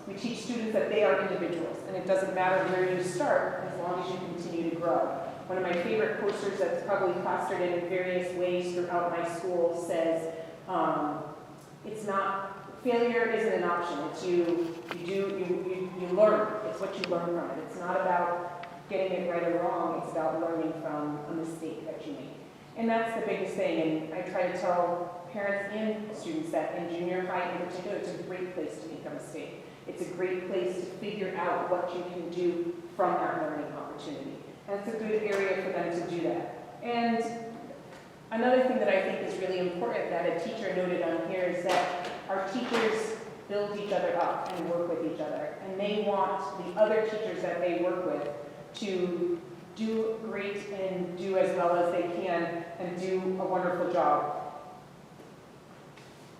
We teach students that they are individuals, and it doesn't matter where you start as long as you continue to grow. One of my favorite posters that's probably plastered in various ways throughout my school says, it's not, failure isn't an option. It's you learn. It's what you learn from it. It's not about getting it right or wrong. It's about learning from a mistake that you make. And that's the biggest thing. And I try to tell parents and students that in junior high in particular, it's a great place to make a mistake. It's a great place to figure out what you can do from that learning opportunity. And it's a good area for them to do that. And another thing that I think is really important that a teacher noted on here is that our teachers build each other up and work with each other. And they want the other teachers that they work with to do great and do as well as they can and do a wonderful job.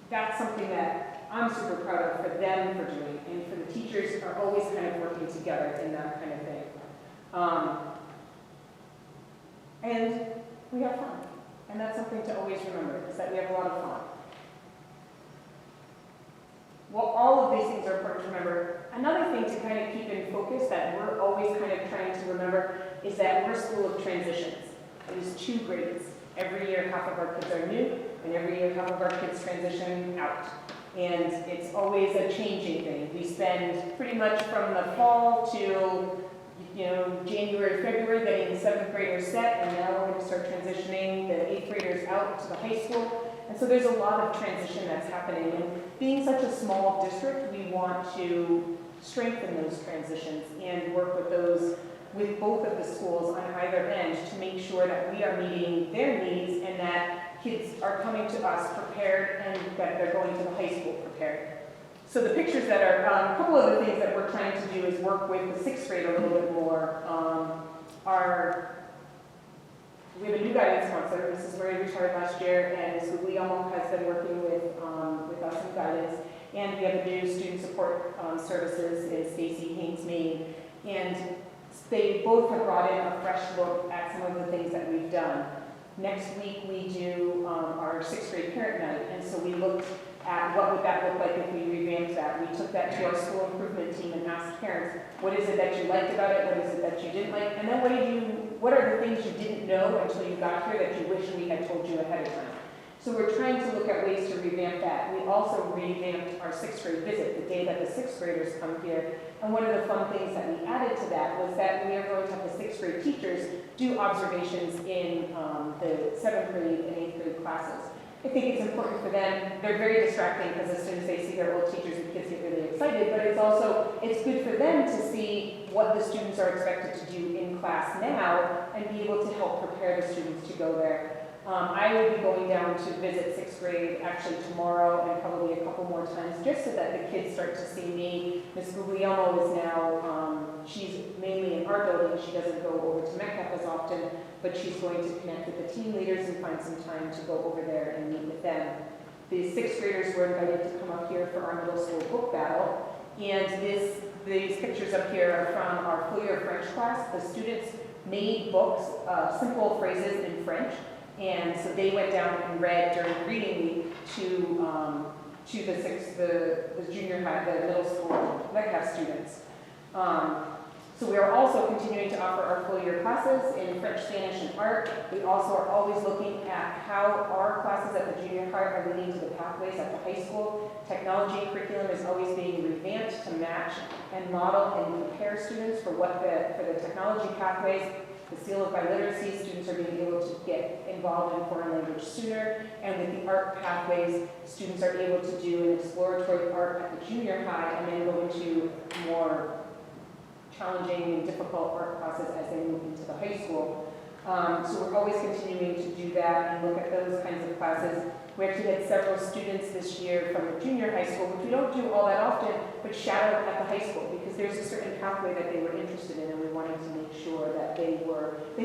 That's something that I'm super proud of for them for doing, and for the teachers are always kind of working together in that kind of thing. And we have fun. And that's something to always remember, is that we have a lot of fun. Well, all of these things are important to remember. Another thing to kind of keep in focus that we're always kind of trying to remember is that we're a school of transitions. There's 2 grades. Every year, half of our kids are new, and every year, half of our kids transition out. And it's always a changing thing. We spend pretty much from the fall till January, February, getting the 7th graders set, and now we're going to start transitioning the 8th graders out to the high school. And so there's a lot of transition that's happening. And being such a small district, we want to strengthen those transitions and work with both of the schools on either end to make sure that we are meeting their needs and that kids are coming to us prepared and that they're going to the high school prepared. So the pictures that are, a couple of the things that we're trying to do is work with the 6th grade a little bit more. We have a new guidance counselor. Mrs. Murray retired last year, and Ms. Guglielmo has been working with us in guidance. And we have a new student support services in Stacy Haynes, Maine. And they both have brought in a fresh look at some of the things that we've done. Next week we do our 6th grade parent night, and so we looked at what would that look like if we revamped that. We took that to our school improvement team and asked parents, what is it that you liked about it, what is it that you didn't like, and then what are the things you didn't know until you got here that you wish we had told you ahead of time. So we're trying to look at ways to revamp that. We also revamped our 6th grade visit, the day that the 6th graders come here. And one of the fun things that we added to that was that we are going to have the 6th grade teachers do observations in the 7th grade and 8th grade classes. I think it's important for them. They're very distracting because as soon as they see their old teachers, the kids get really excited, but it's good for them to see what the students are expected to do in class now and be able to help prepare the students to go there. I will be going down to visit 6th grade actually tomorrow and probably a couple more times just so that the kids start to see me. Ms. Guglielmo is now, she's mainly in our building. She doesn't go over to Metcalf as often, but she's going to connect with the team leaders and find some time to go over there and meet with them. The 6th graders were invited to come up here for our middle school book battle. And these pictures up here are from our full year French class. The students made books, simple phrases in French. And so they went down and read during reading week to the junior high, the middle school Metcalf students. So we are also continuing to offer our full year classes in French, Spanish, and art. We also are always looking at how our classes at the junior high are leading to the pathways at the high school. Technology curriculum is always being revamped to match and model and prepare students for the technology pathways. The seal of biliteracy, students are being able to get involved in foreign language sooner. And with the art pathways, students are able to do an exploratory art at the junior high and then go into more challenging and difficult art classes as they move into the high school. So we're always continuing to do that and look at those kinds of classes. We actually had several students this year from the junior high school, which we don't do all that often, but shadowed at the high school because there's a certain pathway that they were interested in and we wanted to make sure that they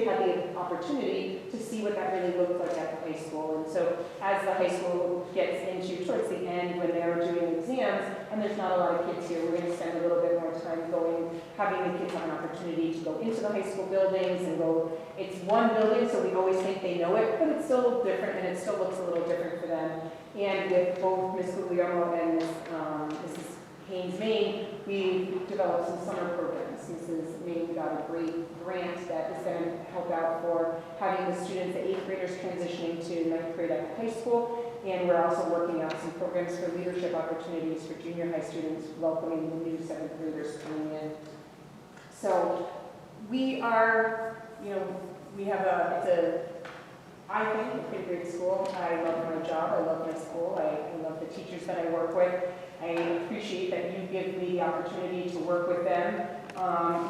had the opportunity to see what that really looked like at the high school. And so as the high school gets into towards the end when they're doing exams, and there's not a lot of kids here, we're going to spend a little bit more time going having the kids have an opportunity to go into the high school buildings and go, it's one building, so we always think they know it, but it's still different and it still looks a little different for them. And with both Ms. Guglielmo and Mrs. Haynes Main, we developed some summer programs. Mrs. Main got a great grant that is going to help out for having the students, the 8th graders, transitioning to 9th grade at the high school. And we're also working out some programs for leadership opportunities for junior high students, welcoming the new 7th graders coming in. So we are, we have I think, a pretty great school. I love my job, I love my school, I love the teachers that I work with. I appreciate that you give me the opportunity to work with them.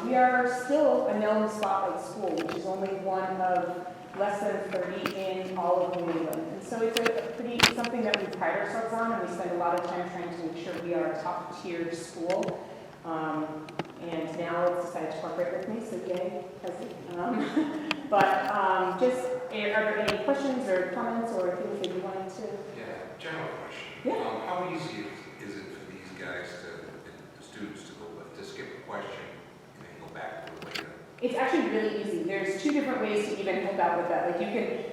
We are still a known spotlight school, which is only one of less than 30 in all of New England. And so it's something that we pride ourselves on, and we spend a lot of time trying to make sure we are a top-tiered school. And now it's decided to cooperate with me, so yay, are there any questions or comments or things that you wanted to? Yeah, general question. Yeah. How easy is it for these guys the students to skip a question and then go back to it later? It's actually really easy. There's 2 different ways to even help out with that. Like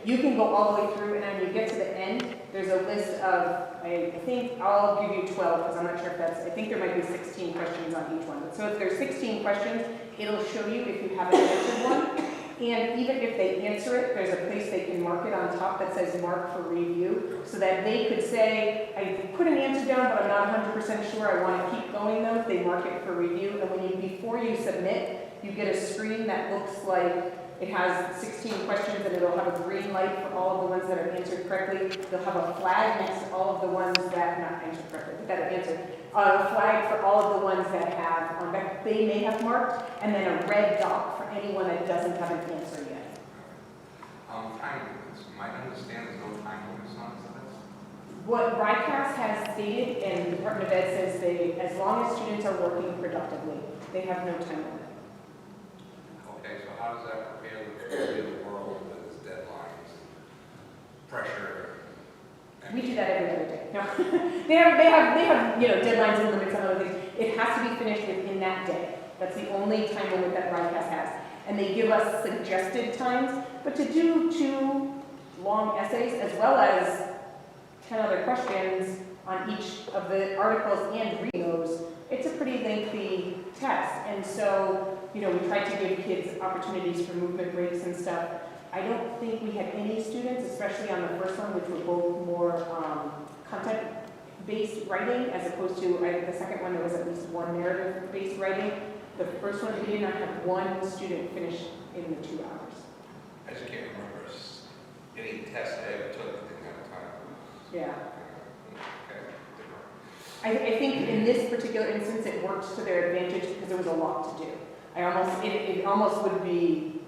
you can go all the way through, and then you get to the end, there's a list of, I think I'll give you 12, because I'm not sure if I think there might be 16 questions on each one. So if there's 16 questions, it'll show you if you haven't answered one. And even if they answer it, there's a place they can mark it on top that says mark for review, so that they could say, I put an answer down, but I'm not 100% sure I want to keep going though. They mark it for review, and before you submit, you get a screen that looks like it has 16 questions, and it'll have a green light for all of the ones that are answered correctly. They'll have a flag next to all of the ones that not answered correctly, but that are answered. A flag for all of the ones that have that they may have marked, and then a red dot for anyone that doesn't have an answer yet. Time limits. You might understand there's no time limits on this. What RICAS has stated, and the Department of Ed says as long as students are working productively, they have no time limit. Okay, so how does that prepare the real world with its deadlines, pressure? We do that every other day. No. they have deadlines and limits on other things. It has to be finished within that day. That's the only time limit that RICAS has. And they give us suggested times, but to do 2 long essays as well as 10 other questions on each of the articles and reading those, it's a pretty lengthy test. And so, we try to give kids opportunities for movement breaks and stuff. I don't think we had any students, especially on the first one, which were both more content-based writing, as opposed to the second one, there was at least one narrative-based writing. The first one, we did not have one student finish in the 2 hours. I just can't remember any test I ever took that didn't have a time. Yeah. Okay. I think in this particular instance, it worked to their advantage because there was a lot to do. It almost would be,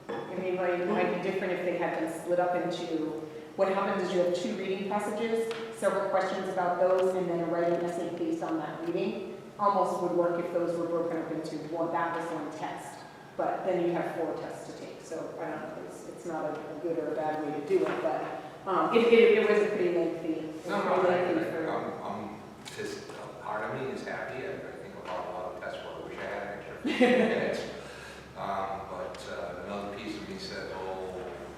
it might be different if they had been split up into, what happens is you have 2 reading passages, several questions about those, and then a writing essay based on that reading. Almost would work if those were broken up into one, that was one test. But then you have 4 tests to take. So I don't know, it's not a good or a bad way to do it, but it was a pretty lengthy. Just part of me is happy. I think about a lot of tests where I wish I had an extra 15 minutes. But another piece of me said,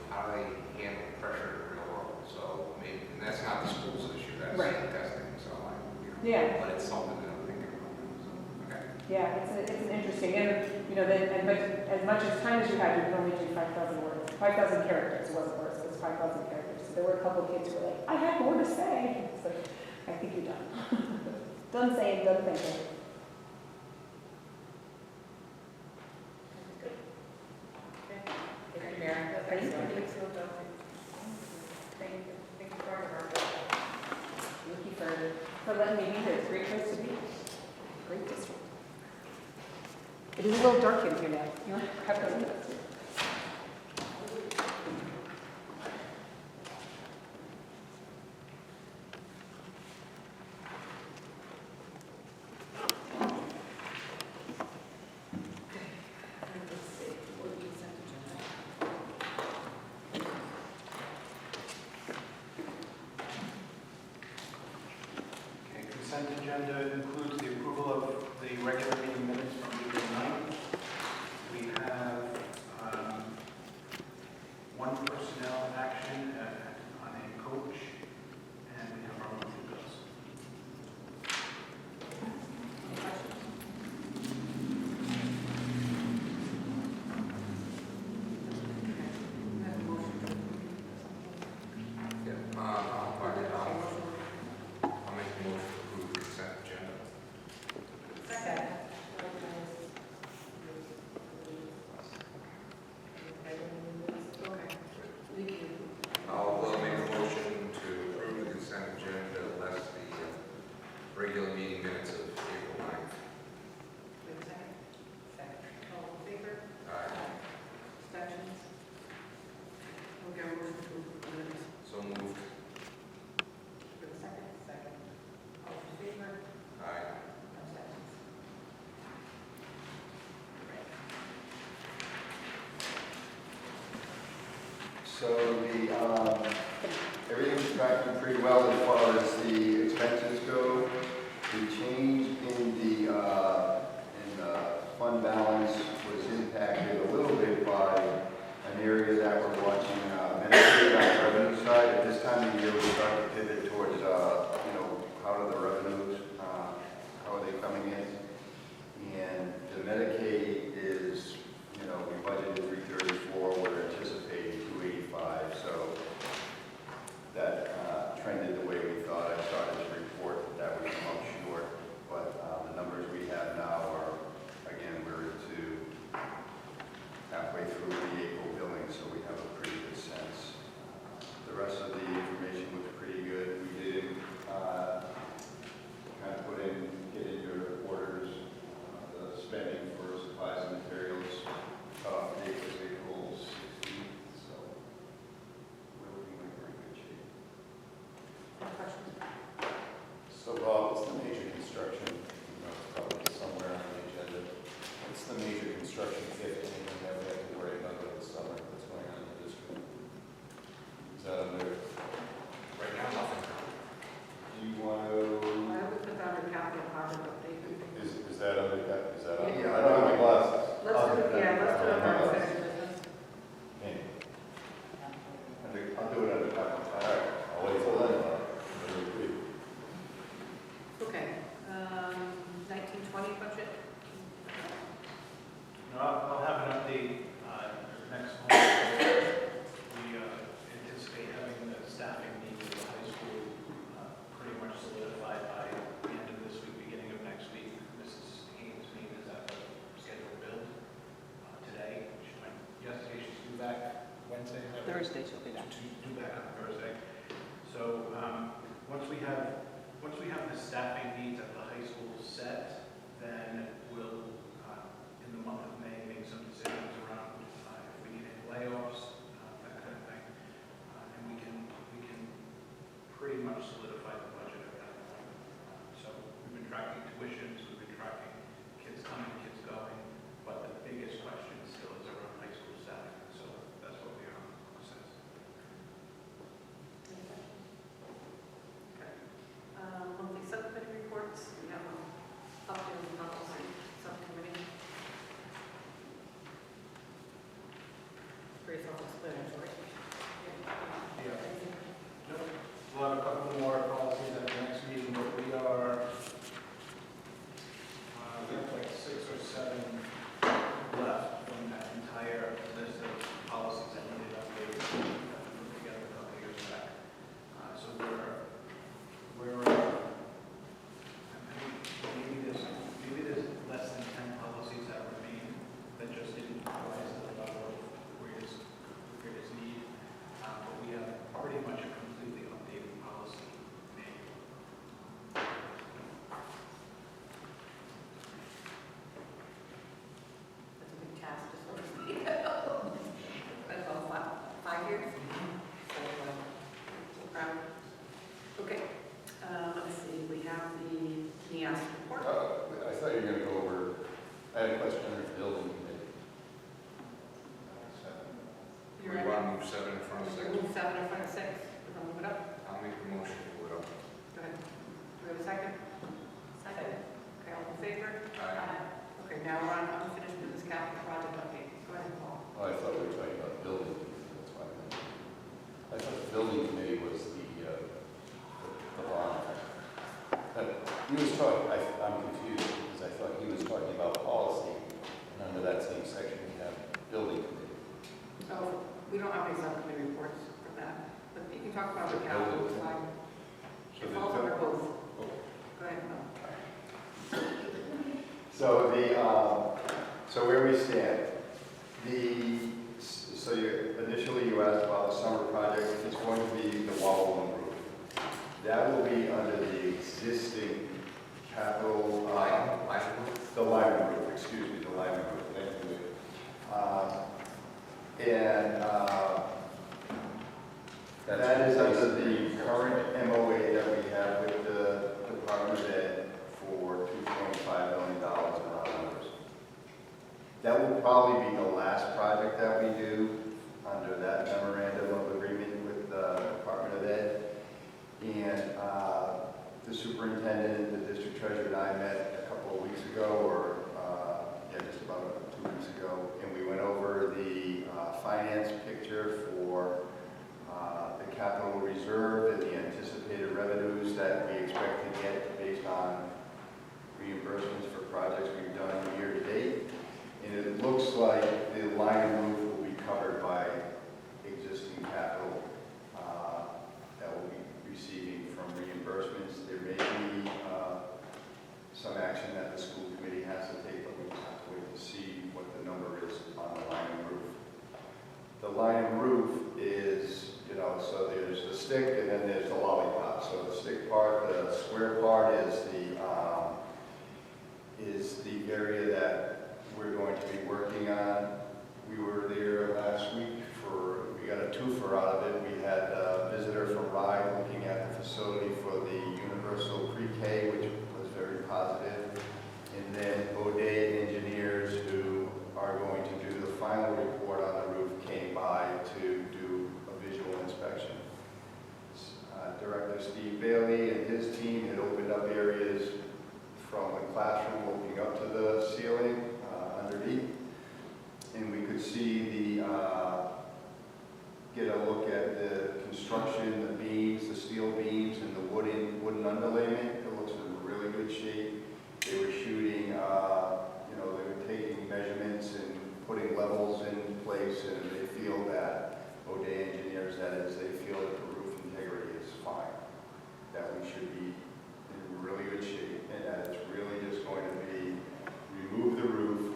how do they handle pressure in the real world? So maybe, and that's not the school's issue, that's right. the testing. So yeah. But it's something that I'm thinking about. So, okay. Yeah, it's an interesting, and but as much as time as you had, you can only do 5,000 words, 5,000 characters. It wasn't words, it was 5,000 characters. So there were a couple of kids who were like, I had more to say. So I think you're done. Done saying, done thinking. Thank you, Mary. Thank you. Thank you for letting me be here. It's a great place to be. Great district. It is a little dark in here now. You have to leave it. consent agenda includes the approval of the regular meeting minutes from April 9th. We have one personnel action on a coach, and we have our monthly bills. Yeah, I'll make a motion to approve the consent agenda. Second. Okay. Thank you. I'll make a motion to approve the consent agenda less the regular meeting minutes of April 9th. Wait a second. Second. All in favor? Aye. Abstentions? Okay, motion to approve the minutes. So moved. For the second? Second. All in favor? Aye. Abstentions? So everything's tracking pretty well as far as the expenses go. The change in the fund balance was impacted a little bit by an area that we're watching Medicaid on the revenue side. At this time of the year, we start to pivot towards, how are the revenues, how are they coming in? And the Medicaid is, we budgeted 334, we're anticipating 285, so that trended the way we thought. I started to report that we come up short, but the numbers we have now are, again, we're into halfway through the April billing, so we have a pretty good sense. The rest of the information looks pretty good. We did kind of get in your orders, the spending for supplies and materials, cut off the date was April 16th, so we're looking like we're in good shape. Any questions? So Bob, what's the major construction? It's probably somewhere on the agenda. What's the major construction 15 that we have to worry about over the summer that's going on in the district? Is that under, Right now, nothing. do you want to, I would put that under capital project update. is that under, is that under? Yeah. I don't have my glasses. Let's do it, yeah, let's do it under Okay. unfinished business. I'll do it under capital. All right, I'll wait till then. Okay, 1920 budget. No, I'll have an update next month. We anticipate having the staffing needs at the high school pretty much solidified by the end of this week, beginning of next week. Mrs. Haynes' name is at the scheduled build today. She went yesterday, she's due back Wednesday. Thursday she'll be back. Due back on Thursday. So once we have the staffing needs at the high school set, then we'll, in the month of May, make some decisions around if we need any layoffs, that kind of thing. And we can pretty much solidify the budget at that point. So we've been tracking tuitions, we've been tracking kids coming, kids going, but the biggest question still is around high school staffing. So that's what we are assessing. Any questions? Okay. Monthly subcommittee reports, we have update on the policy subcommittee. Pretty self-explanatory. Yeah. We'll have a couple more policies at the next meeting, but we have like 6 or 7 left from that entire list of policies that needed updated that we put together a couple years back. So maybe there's less than 10 policies that remain that just didn't rise to the level of greatest need. But we have pretty much a completely updated policy manual. That's a big task to sort of see. That's all 5 years. So, we're proud. Okay, let's see, we have the kiosk report. I thought you were going to go over, I had a question under building committee. We want to move 7 in front of 6. Move 7 in front of 6. We're going to move it up. I'll make a motion to move it up. Go ahead. Do we have a second? But he was talking, I'm confused, because I thought he was talking about policy, and under that same section, we have building committee. Oh, we don't have any subcommittee reports for that, but you can talk about the capital slide. So It the- falls under both. Go ahead, Bill. So so where we stand, initially you asked about the summer project. It's going to be the wall and roof. That will be under the existing capital, the lining roof, excuse me, the lining roof. Thank you. That is under the current MOA that we have with the Department of Ed for $2.5 million in our numbers. That will probably be the last project that we do under that memorandum of agreement with the Department of Ed. And the superintendent, the district treasurer and I met a couple of weeks ago, or just about 2 weeks ago, and we went over the finance picture for the capital reserve and the anticipated revenues that we expect to get based on reimbursements for projects we've done year to date. And it looks like the line and roof will be covered by existing capital that we'll be receiving from reimbursements. There may be some action that the school committee has to take, but we just have to wait to see what the number is on the line and roof. The line and roof is, so there's the stick and then there's the lollipop. So the stick part, the square part is the area that we're going to be working on. We were there last week we got a twofer out of it. We had a visitor from RIDE looking at the facility for the universal pre-K, which was very positive. And then O'Day engineers who are going to do the final report on the roof came by to do a visual inspection. Director Steve Bailey and his team had opened up areas from the classroom looking up to the ceiling underneath. And we could see get a look at the construction, the beams, the steel beams, and the wooden underlayment. It looks in really good shape. They were shooting, they were taking measurements and putting levels in place, and they feel that, O'Day engineers, that is, they feel that the roof integrity is fine, that we should be in really good shape, and that it's really just going to be remove the roof,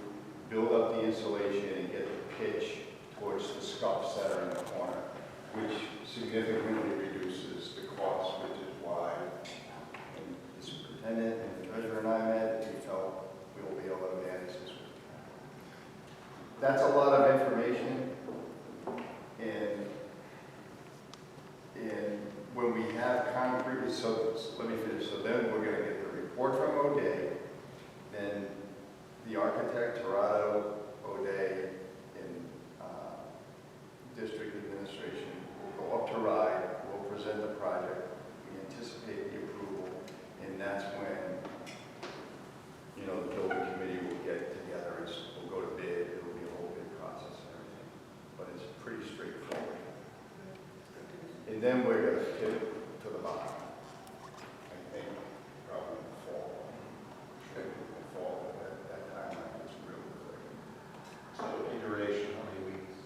build up the insulation, and get the pitch towards the scuffs that are in the corner, which significantly reduces the cost, which is why when the superintendent and the treasurer and I met, we felt we will be able to manage this. That's a lot of information, and when we have concrete, so let me finish. So then we're going to get the report from O'Day, then the architect, Torado, O'Day, and district administration will go up to RIDE, we'll present the project, we anticipate the approval, and that's when, the building committee will get together, we'll go to bid, it'll be a whole bid process and everything, but it's pretty straightforward. And then we're going to pivot to the bottom, I think, probably in the fall. In the fall, that timeline is really quick. So iteration, how many weeks?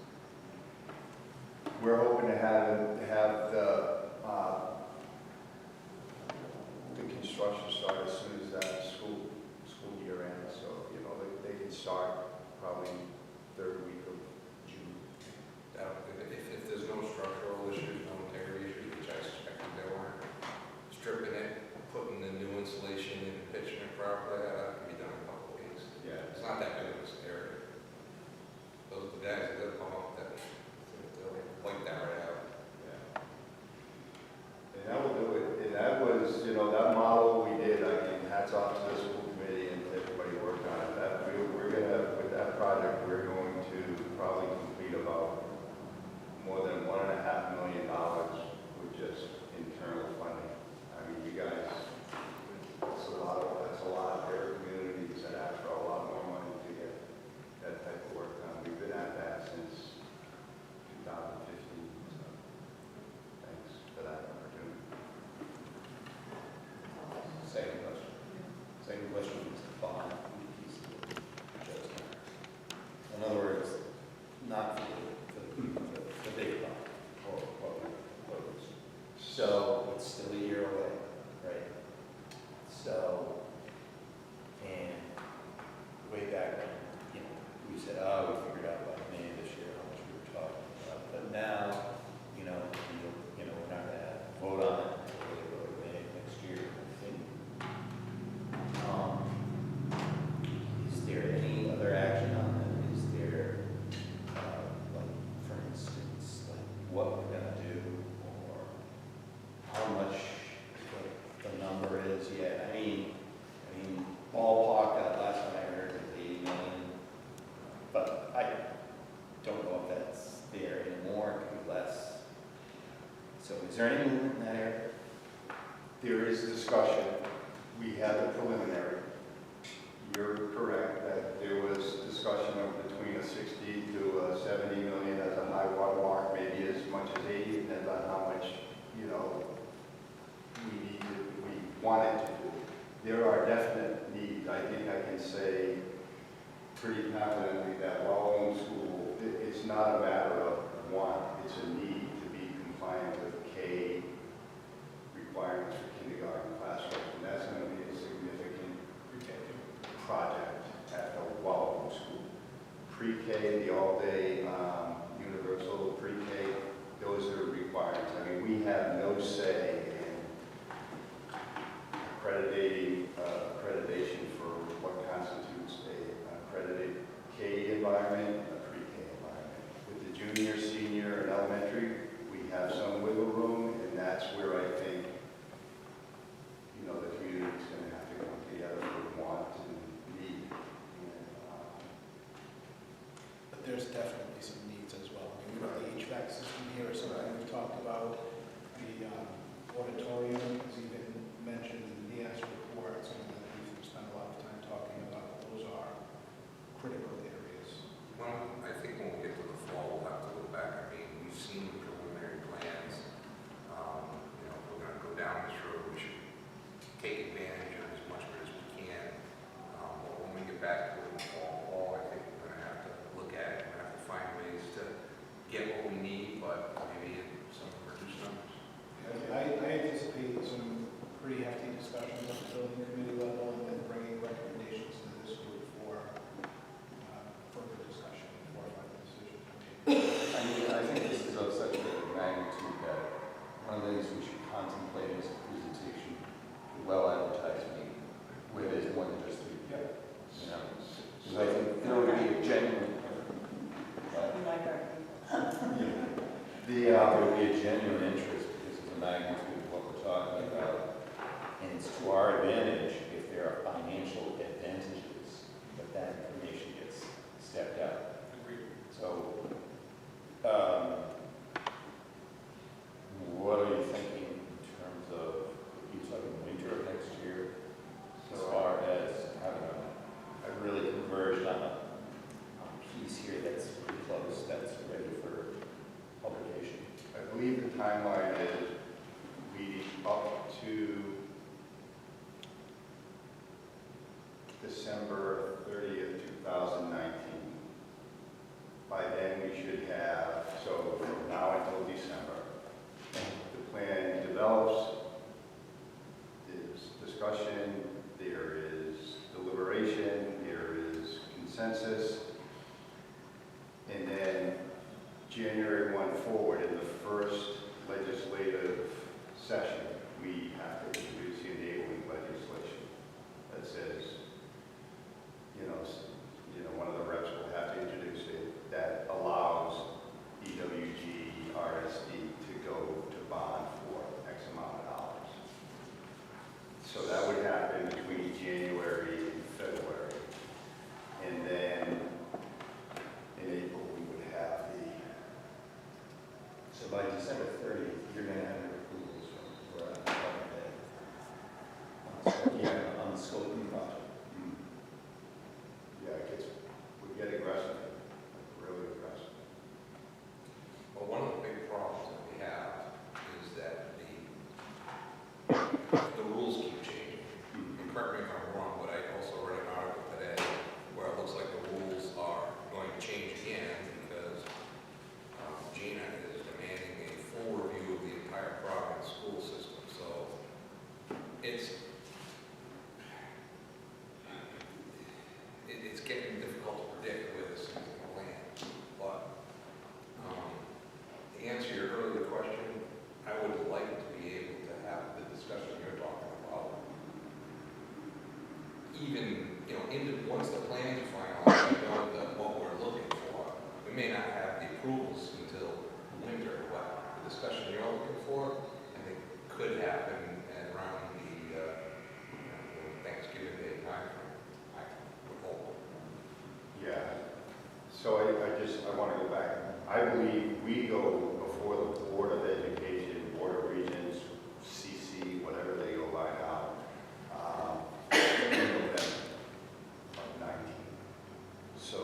We're hoping to have the construction start as soon as that school year ends. So, they can start probably third week of June. If there's no structural issues, no integrity issues, which I suspected there weren't, stripping it, putting the new insulation in and pitching it properly, that can be done in a couple of weeks. Yeah. It's not that big of an area. Those are the guys that live on that, they'll point that right out. Yeah. And that will do it. And that was, that model we did, hats off to the school committee and everybody worked on it. With that project, we're going to probably complete about more than $1.5 million with just internal funding. I mean, you guys, that's a lot. There are communities that ask for a lot more money to get that type of work done. We've been at that since 2015, so thanks for that opportunity. So, and way back when, we said, oh, we figured out by May this year how much we were talking about. But now, we're not gonna vote on it until we go to May next year. Is there any other action on it? Is there, like, for instance, like what we're gonna do or how much the number is yet? I mean, ballpark, last time I heard was 80 million, but I don't know if that's there anymore, it could be less. So is there any movement in that area? There is discussion. We had a preliminary. You're correct that there was discussion of between a 60 to a 70 million as a high water mark, maybe as much as 80, depends on how much, we wanted to do. There are definite needs. I think I can say pretty confidently that while homeschool, it's not a matter of want, it's a need to be compliant with K requirements for kindergarten classrooms, and that's going to be a significant project at the Wall School. Pre-K, the all-day universal pre-K, those are requirements. I mean, we have no say in accreditation for what constitutes a accredited K environment and a pre-K environment. With the junior, senior, and elementary, we have some wiggle room, and that's where I think the community's going to have to come together for want and need. But there's definitely some needs as well. I mean, we've got the HVAC system here, something we've talked about. The auditorium is even mentioned in the ES report, something that we've spent a lot of time talking about. Those are critical areas. Well, I think when we get to the fall, we'll have to look back. I mean, we've seen the preliminary plans. If we're going to go down this road, we should take advantage of as much of it as we can. But when we get back to the fall, I think we're going to have to look at it. We're going to have to find ways to get what we need, but maybe in some reduced numbers. I anticipate some pretty hefty discussions at the building committee level and then bringing recommendations to this group for further discussion before a final decision. I think this is of such a magnitude that one of the things we should contemplate is a presentation, a well-advertised meeting, where there's more than just three people. Because I think there would be a genuine, there would be a genuine interest because of the magnitude of what we're talking about. And it's to our advantage if there are financial advantages that information gets stepped out. Agreed. So, what are you thinking in terms of, you talking winter of next year? As far as having a really converged on a piece here that's pretty close, that's ready for publication. I believe the timeline is leading up to December 30th, 2019. By then we should have, so from now until December, the plan develops, there's discussion, there is deliberation, there is consensus, and then January 1 forward, in the first legislative session, we have to introduce the enabling legislation that says, one of the reps will have to introduce it that allows EWG, RSD to go to bond for X amount of dollars. So that would happen between January and February. And then in April, we would have the So by December 30th, you're going to have your approvals for on the scoping project. we get aggressive, really aggressive. Well, one of the big problems that we have is that the rules keep changing. And correct me if I'm wrong, but I also read an article today where it looks like the rules are going to change again because Gina is demanding a full review of the entire Providence school system. So it's once the plans are finalized, we know what we're looking for. We may not have the approvals until winter, but the discussion you're looking for, I think could happen around the Thanksgiving Day timeframe, I would hope. Yeah, so I want to go back. I believe we go before the Board of Education, Board of Regents, CC, whatever they go by now, in November of 19. So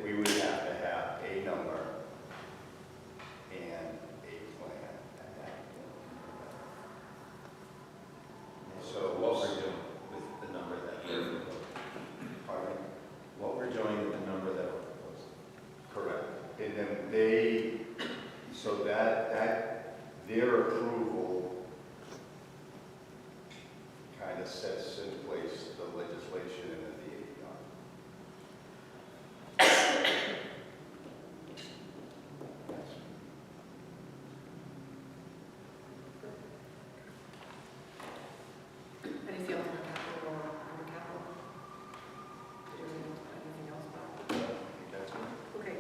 we would have to have a number and a plan at that point. So what we're doing with the number that we're proposing? Pardon? What we're doing with the number that we're proposing? Correct. And then so that their approval kind of sets in place the legislation and then the AER. Any feelings on capital or under capital? Did you have anything else about? That's it. Okay,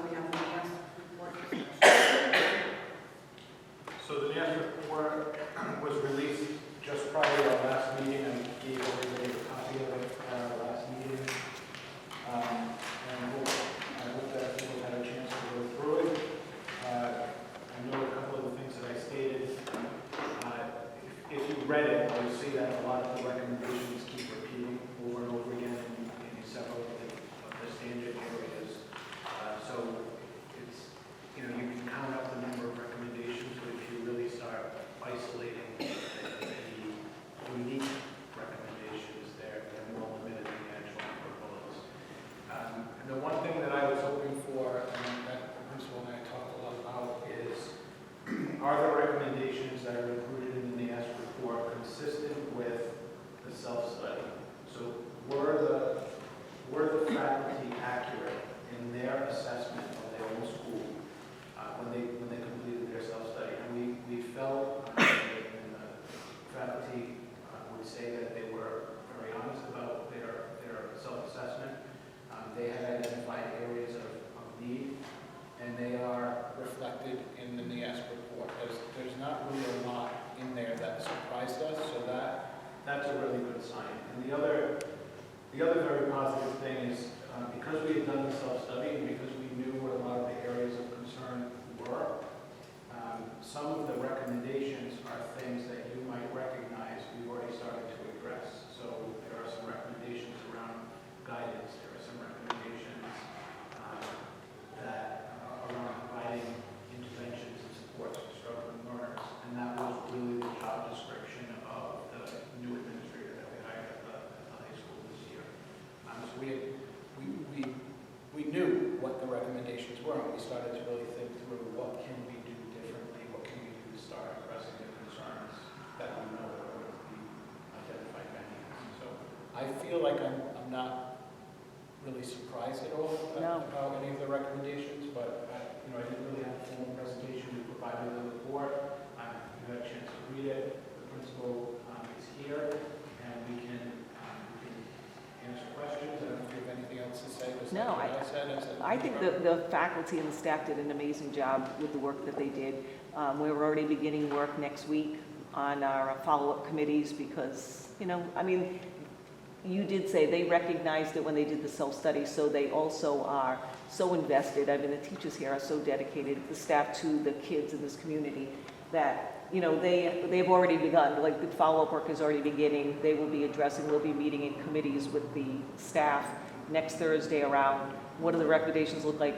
we have the last report. So the NAS report was released just prior to our last meeting. I gave everybody a copy of it at our last meeting. And I hope that people had a chance to go through it. I know a couple of the things that I stated. If you read it, you'll see that a lot of the recommendations keep repeating over and over again in several of the standard areas. So it's, you can count up the number of recommendations, but if you really start isolating the unique recommendations, they're more limited than the actual proposals. And the one thing that I was hoping for, and that the principal and I talked a lot about, is are the recommendations that are included in the NAS report consistent with the self-study? So were the faculty accurate in their assessment of their own school when they completed their self-study? And we felt, and the faculty would say that they were very honest about their self-assessment. They had identified areas of need, and they are reflected in the NAS report. There's not really a lot in there that surprised us, so that's a really good sign. And the other very positive thing is because we had done the self-study and because we knew what a lot of the areas of concern were, some of the recommendations are things that you might recognize we've already started to address. So there are some recommendations around guidance, there are some recommendations that are around providing interventions and supports for struggling learners. And that was really the job description of the new administrator that we hired at the high school this year. So we knew what the recommendations were, and we started to really think through what can we do differently, what can we do to start addressing the concerns that we know are going to be identified by NAS. So I feel like I'm not really surprised at all about any of the recommendations, but I didn't really have a formal presentation to provide with the report. You had a chance to read it. The principal is here, and we can answer questions. I don't know if you have anything else to say. No, I think the faculty and the staff did an amazing job with the work that they did. We're already beginning work next week on our follow-up committees because, you did say they recognized it when they did the self-study, so they also are so invested. The teachers here are so dedicated, the staff to the kids in this community, that, they've already begun. Like, the follow-up work is already beginning. They will be addressing, we'll be meeting in committees with the staff next Thursday around what do the recommendations look like,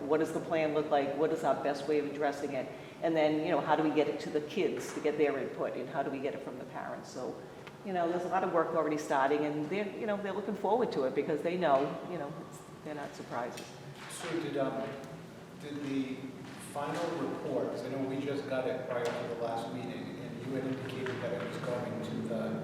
what does the plan look like, what is our best way of addressing it, and then, how do we get it to the kids to get their input, and how do we get it from the parents? So, there's a lot of work already starting, and they're looking forward to it because they know, they're not surprises. So did the final report, because I know we just got it prior to the last meeting, and you had indicated that it was going to the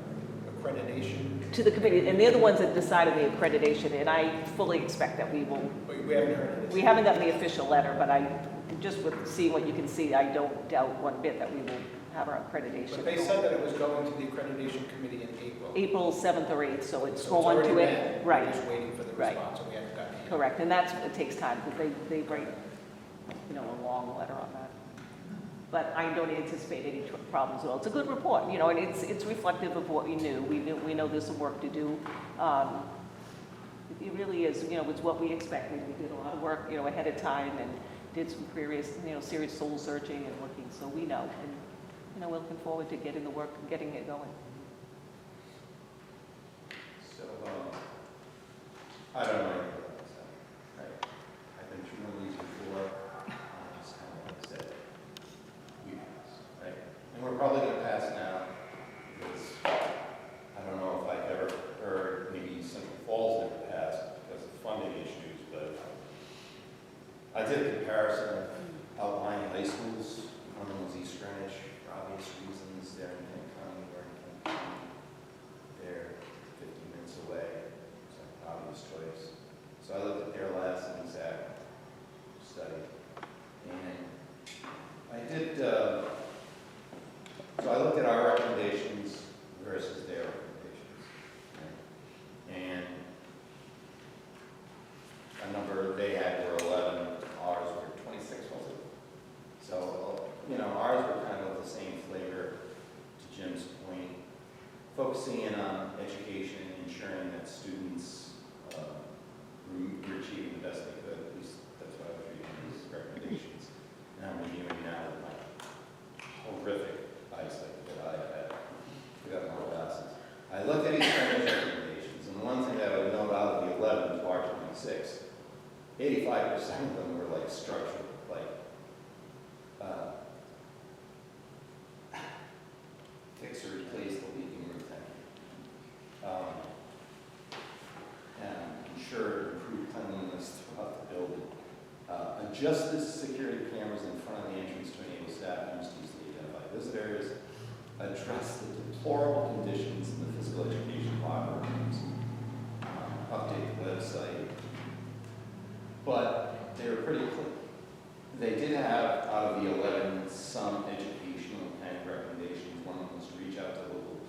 accreditation? To the committee, and they're the ones that decided the accreditation, and I fully expect that we will. We haven't heard of this. We haven't gotten the official letter, but just with seeing what you can see, I don't doubt one bit that we will have our accreditation. But they said that it was going to the accreditation committee in April. April 7th or 8th, so it's So it's going already to been, it. we're Right, just waiting for the Right. response, and we haven't gotten it. correct, and it takes time, because they write, a long letter on that. But I don't anticipate any problems at all. It's a good report, and it's reflective of what we knew. We know there's some work to do. It really is, it's what we expected. We did a lot of work, ahead of time and did some serious soul searching and looking, so we know. And, we're looking forward to getting the work and getting it going. So, I don't know anything about this, right? I've been through one of these before, just kind of like I said, we pass, right? And we're probably gonna pass now, because I don't know if I've ever heard, maybe Central Falls never passed because of funding issues, but I did a comparison of outlying high schools. One of them was East Greenwich, for obvious reasons, they're in Kent County, we're in Kent County. They're 50 minutes away, it's an obvious choice. So I looked at their last exact study, and I did, so I looked at our recommendations versus their recommendations. And a number they had were 11, ours were 26, was it? So, ours were kind of the same flavor, to Jim's point, focusing in on education and ensuring that students were achieving the best they could. At least that's what I was reading in these recommendations. And I'm reviewing now with my horrific eyesight that I had. I got my glasses. I looked at each recommendations, and one thing that I would note out of the 11 to R26, 85% of them were like structural, like fix or replace the leaking roof tank. And ensure improved cleanliness throughout the building. Adjust the security cameras in front of the entrance to enable staff members to easily identify visitors. Address the deplorable conditions in the physical education locker rooms. Update the website. But they were pretty clear. They did have, out of the 11, some educational kind of recommendations. One of them was to reach out to local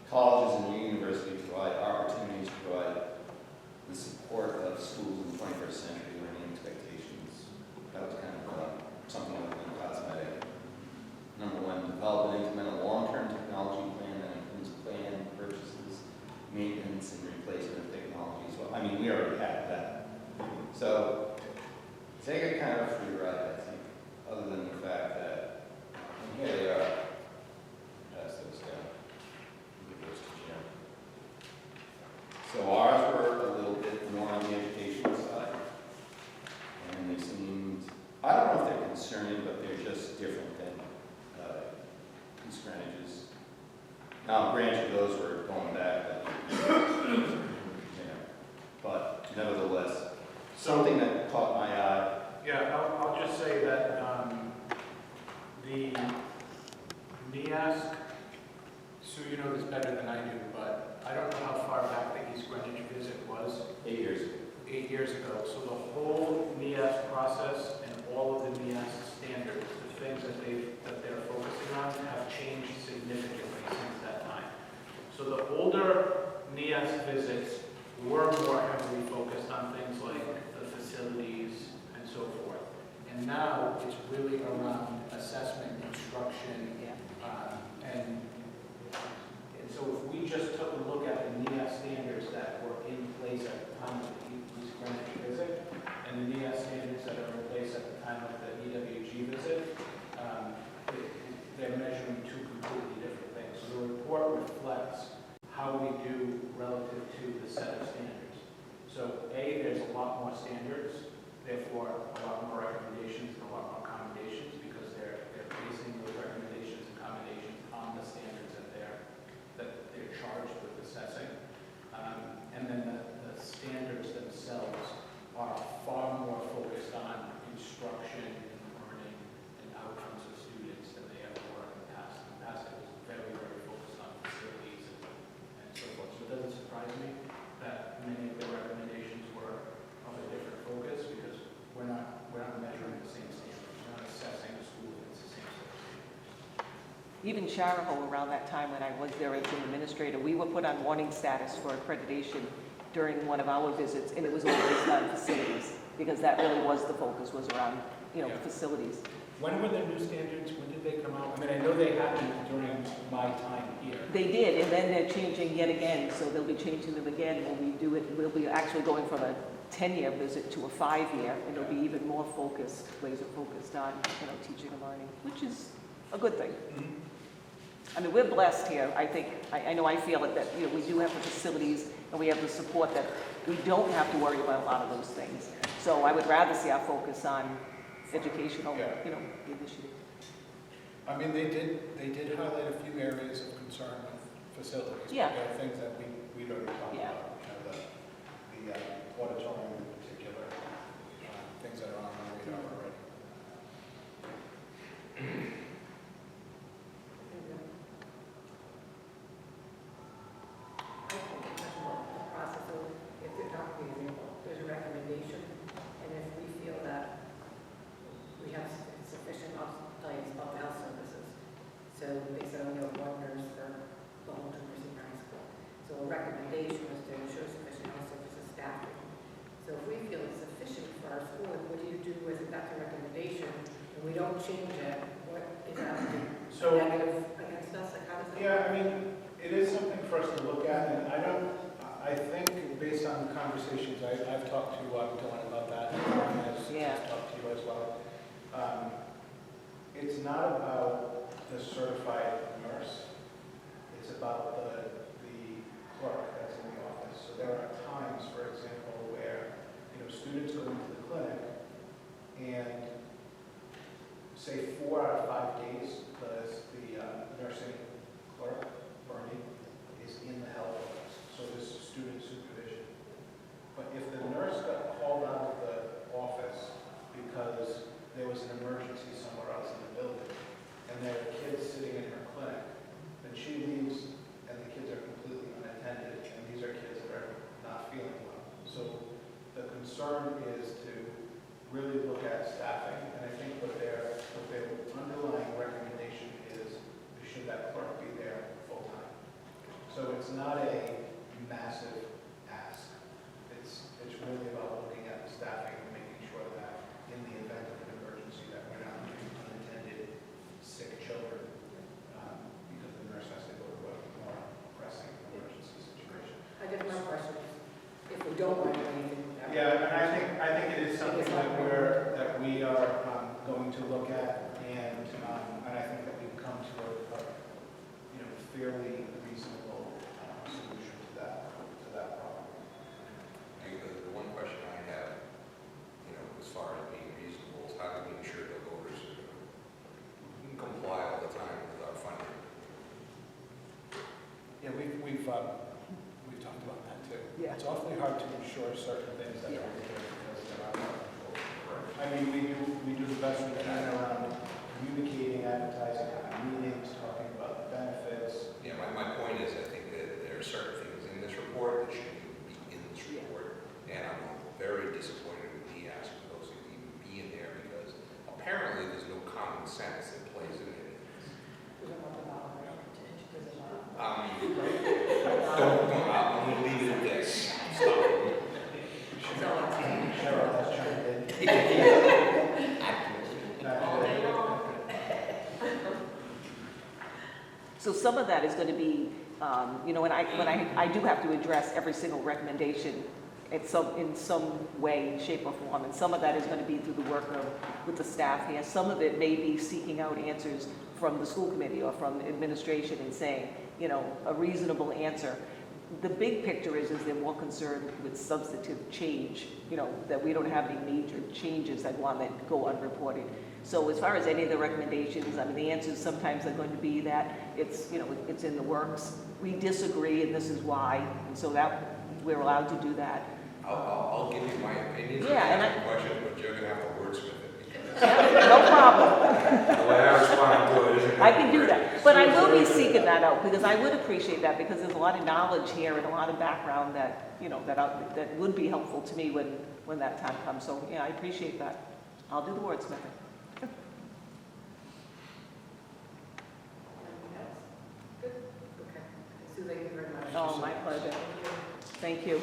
colleges and universities to provide opportunities to provide the support of schools in the 21st century learning expectations. That was kind of something other than cosmetic. Number 1, develop and implement a long-term technology plan that includes planned purchases, maintenance, and replacement of technologies. Well, I mean, we already had that. So, take a kind of free ride, I think, other than the fact that, and here they are. Pass those down. Give those to Jim. So ours were a little bit more on the educational side. And they seemed, I don't know if they're concerning, but they're just different than East Greenwich's. Now, granted, those were going back, but nevertheless, something that caught my eye. Yeah, I'll just say that the NEASC, so you know this better than I do, but I don't know how far back the East Greenwich visit was. 8 years ago. 8 years ago. So the whole NEASC process and all of the NEASC standards, the things that they're focusing on, have changed significantly since that time. So the older NEASC visits were more heavily focused on things like the facilities and so forth. And now it's really around assessment, instruction, and so if we just took a look at the NEASC standards that were in place at the time of the East Greenwich visit, and the NEASC standards that are in place at the time of the EWG visit, they're measuring two completely different things. So the report reflects how we do relative to the set of standards. So A, there's a lot more standards, therefore a lot more recommendations and a lot more accommodations, because they're basing those recommendations and accommodations on the standards that they're charged with assessing. And then the standards themselves are far more focused on instruction and learning and outcomes of students than they ever were in the past. In the past, it was very, very focused on facilities and so forth. So it doesn't surprise me that many of the recommendations were of a different focus, because we're not measuring the same standard. Even Charahoe, around that time when I was there as an administrator, we were put on warning status for accreditation during one of our visits, and it was all based on facilities, because that really was the focus, was around, Yeah. facilities. When were the new standards, when did they come out? I mean, I know they happened during my time here. They did, and then they're changing yet again, so they'll be changing them again when we do it. We'll be actually going from a 10-year visit to a 5-year, and it'll be even more focused, laser focused on, teaching and learning, which is a good thing. Mhm. I mean, we're blessed here. I think, I know I feel it, that, we do have the facilities and we have the support that we don't have to worry about a lot of those things. So I would rather see our focus on educational, Yeah. initiative. I mean, they did highlight a few areas of concern with facilities. Yeah. But there are things that we'd already talked Yeah. about, the auditorium in particular, things that are on our radar already. I think it's much more a process of, if there's not, for example, there's a recommendation, and if we feel that we have sufficient guidance about the health services, so they said, we have one nurse for the whole nursing high school. So a recommendation was to ensure sufficient health services staffing. So if we feel it's sufficient for our school, what do you do with it? That's a recommendation, and we don't change it, what is that So- negative against us? Like, how does that? Yeah, I mean, it is something for us to look at, and I think based on conversations I've talked to Dylan about that, and Lauren has talked to you as well. It's not about the certified nurse, it's about the clerk that's in the office. So there are times, for example, where, students go into the clinic and say 4 out of 5 days, the nursing clerk, Bernie, is in the health office, so there's student supervision. But if the nurse got called out of the office because there was an emergency somewhere else in the building, and there are kids sitting in her clinic, then she leaves and the kids are completely unattended, and these are kids that are not feeling well. So the concern is to really look at staffing, and I think what their underlying recommendation is should that clerk be there full-time. So it's not a massive ask. It's really about looking at the staffing and making sure that in the event of an emergency that we're not having unattended sick children because the nurse has to go to a more pressing emergency situation. I guess my question is, if we don't want to do anything. Yeah, and I think it is something that we are going to look at, and I think that we've come to a fairly reasonable solution to that problem. The one question I have, as far as being reasonable, is how do we ensure that voters can comply all the time with our funding? Yeah, we've talked about that too. Yeah. It's awfully hard to ensure certain things that are because they're out of our control. I mean, we do the best we can around communicating, advertising, having meetings, talking about the benefits. Yeah, my point is, I think that there are certain things in this report that shouldn't even be in this report, and I'm very disappointed with the ask for those to even be in there, because apparently there's no common sense that plays in it. I'm going to leave it at this. Stop. Cheryl has chimed in. So some of that is going to be, when I do have to address every single recommendation in some way, shape, or form, and some of that is going to be through the work with the staff here. Some of it may be seeking out answers from the school committee or from administration and saying, a reasonable answer. The big picture is they're more concerned with substantive change, that we don't have any major changes that want to go unreported. So as far as any of the recommendations, I mean, the answers sometimes are going to be that it's in the works. We disagree, and this is why, and so that we're allowed to do that. I'll give you my opinion on Yeah, and that question, but you're going to have to wordsmith it. because No problem. The way I respond to it isn't. I can do that. But I will be seeking that out, because I would appreciate that, because there's a lot of knowledge here and a lot of background that, that would be helpful to me when that time comes. So, yeah, I appreciate that. I'll do the wordsmithing. My pleasure. Thank you.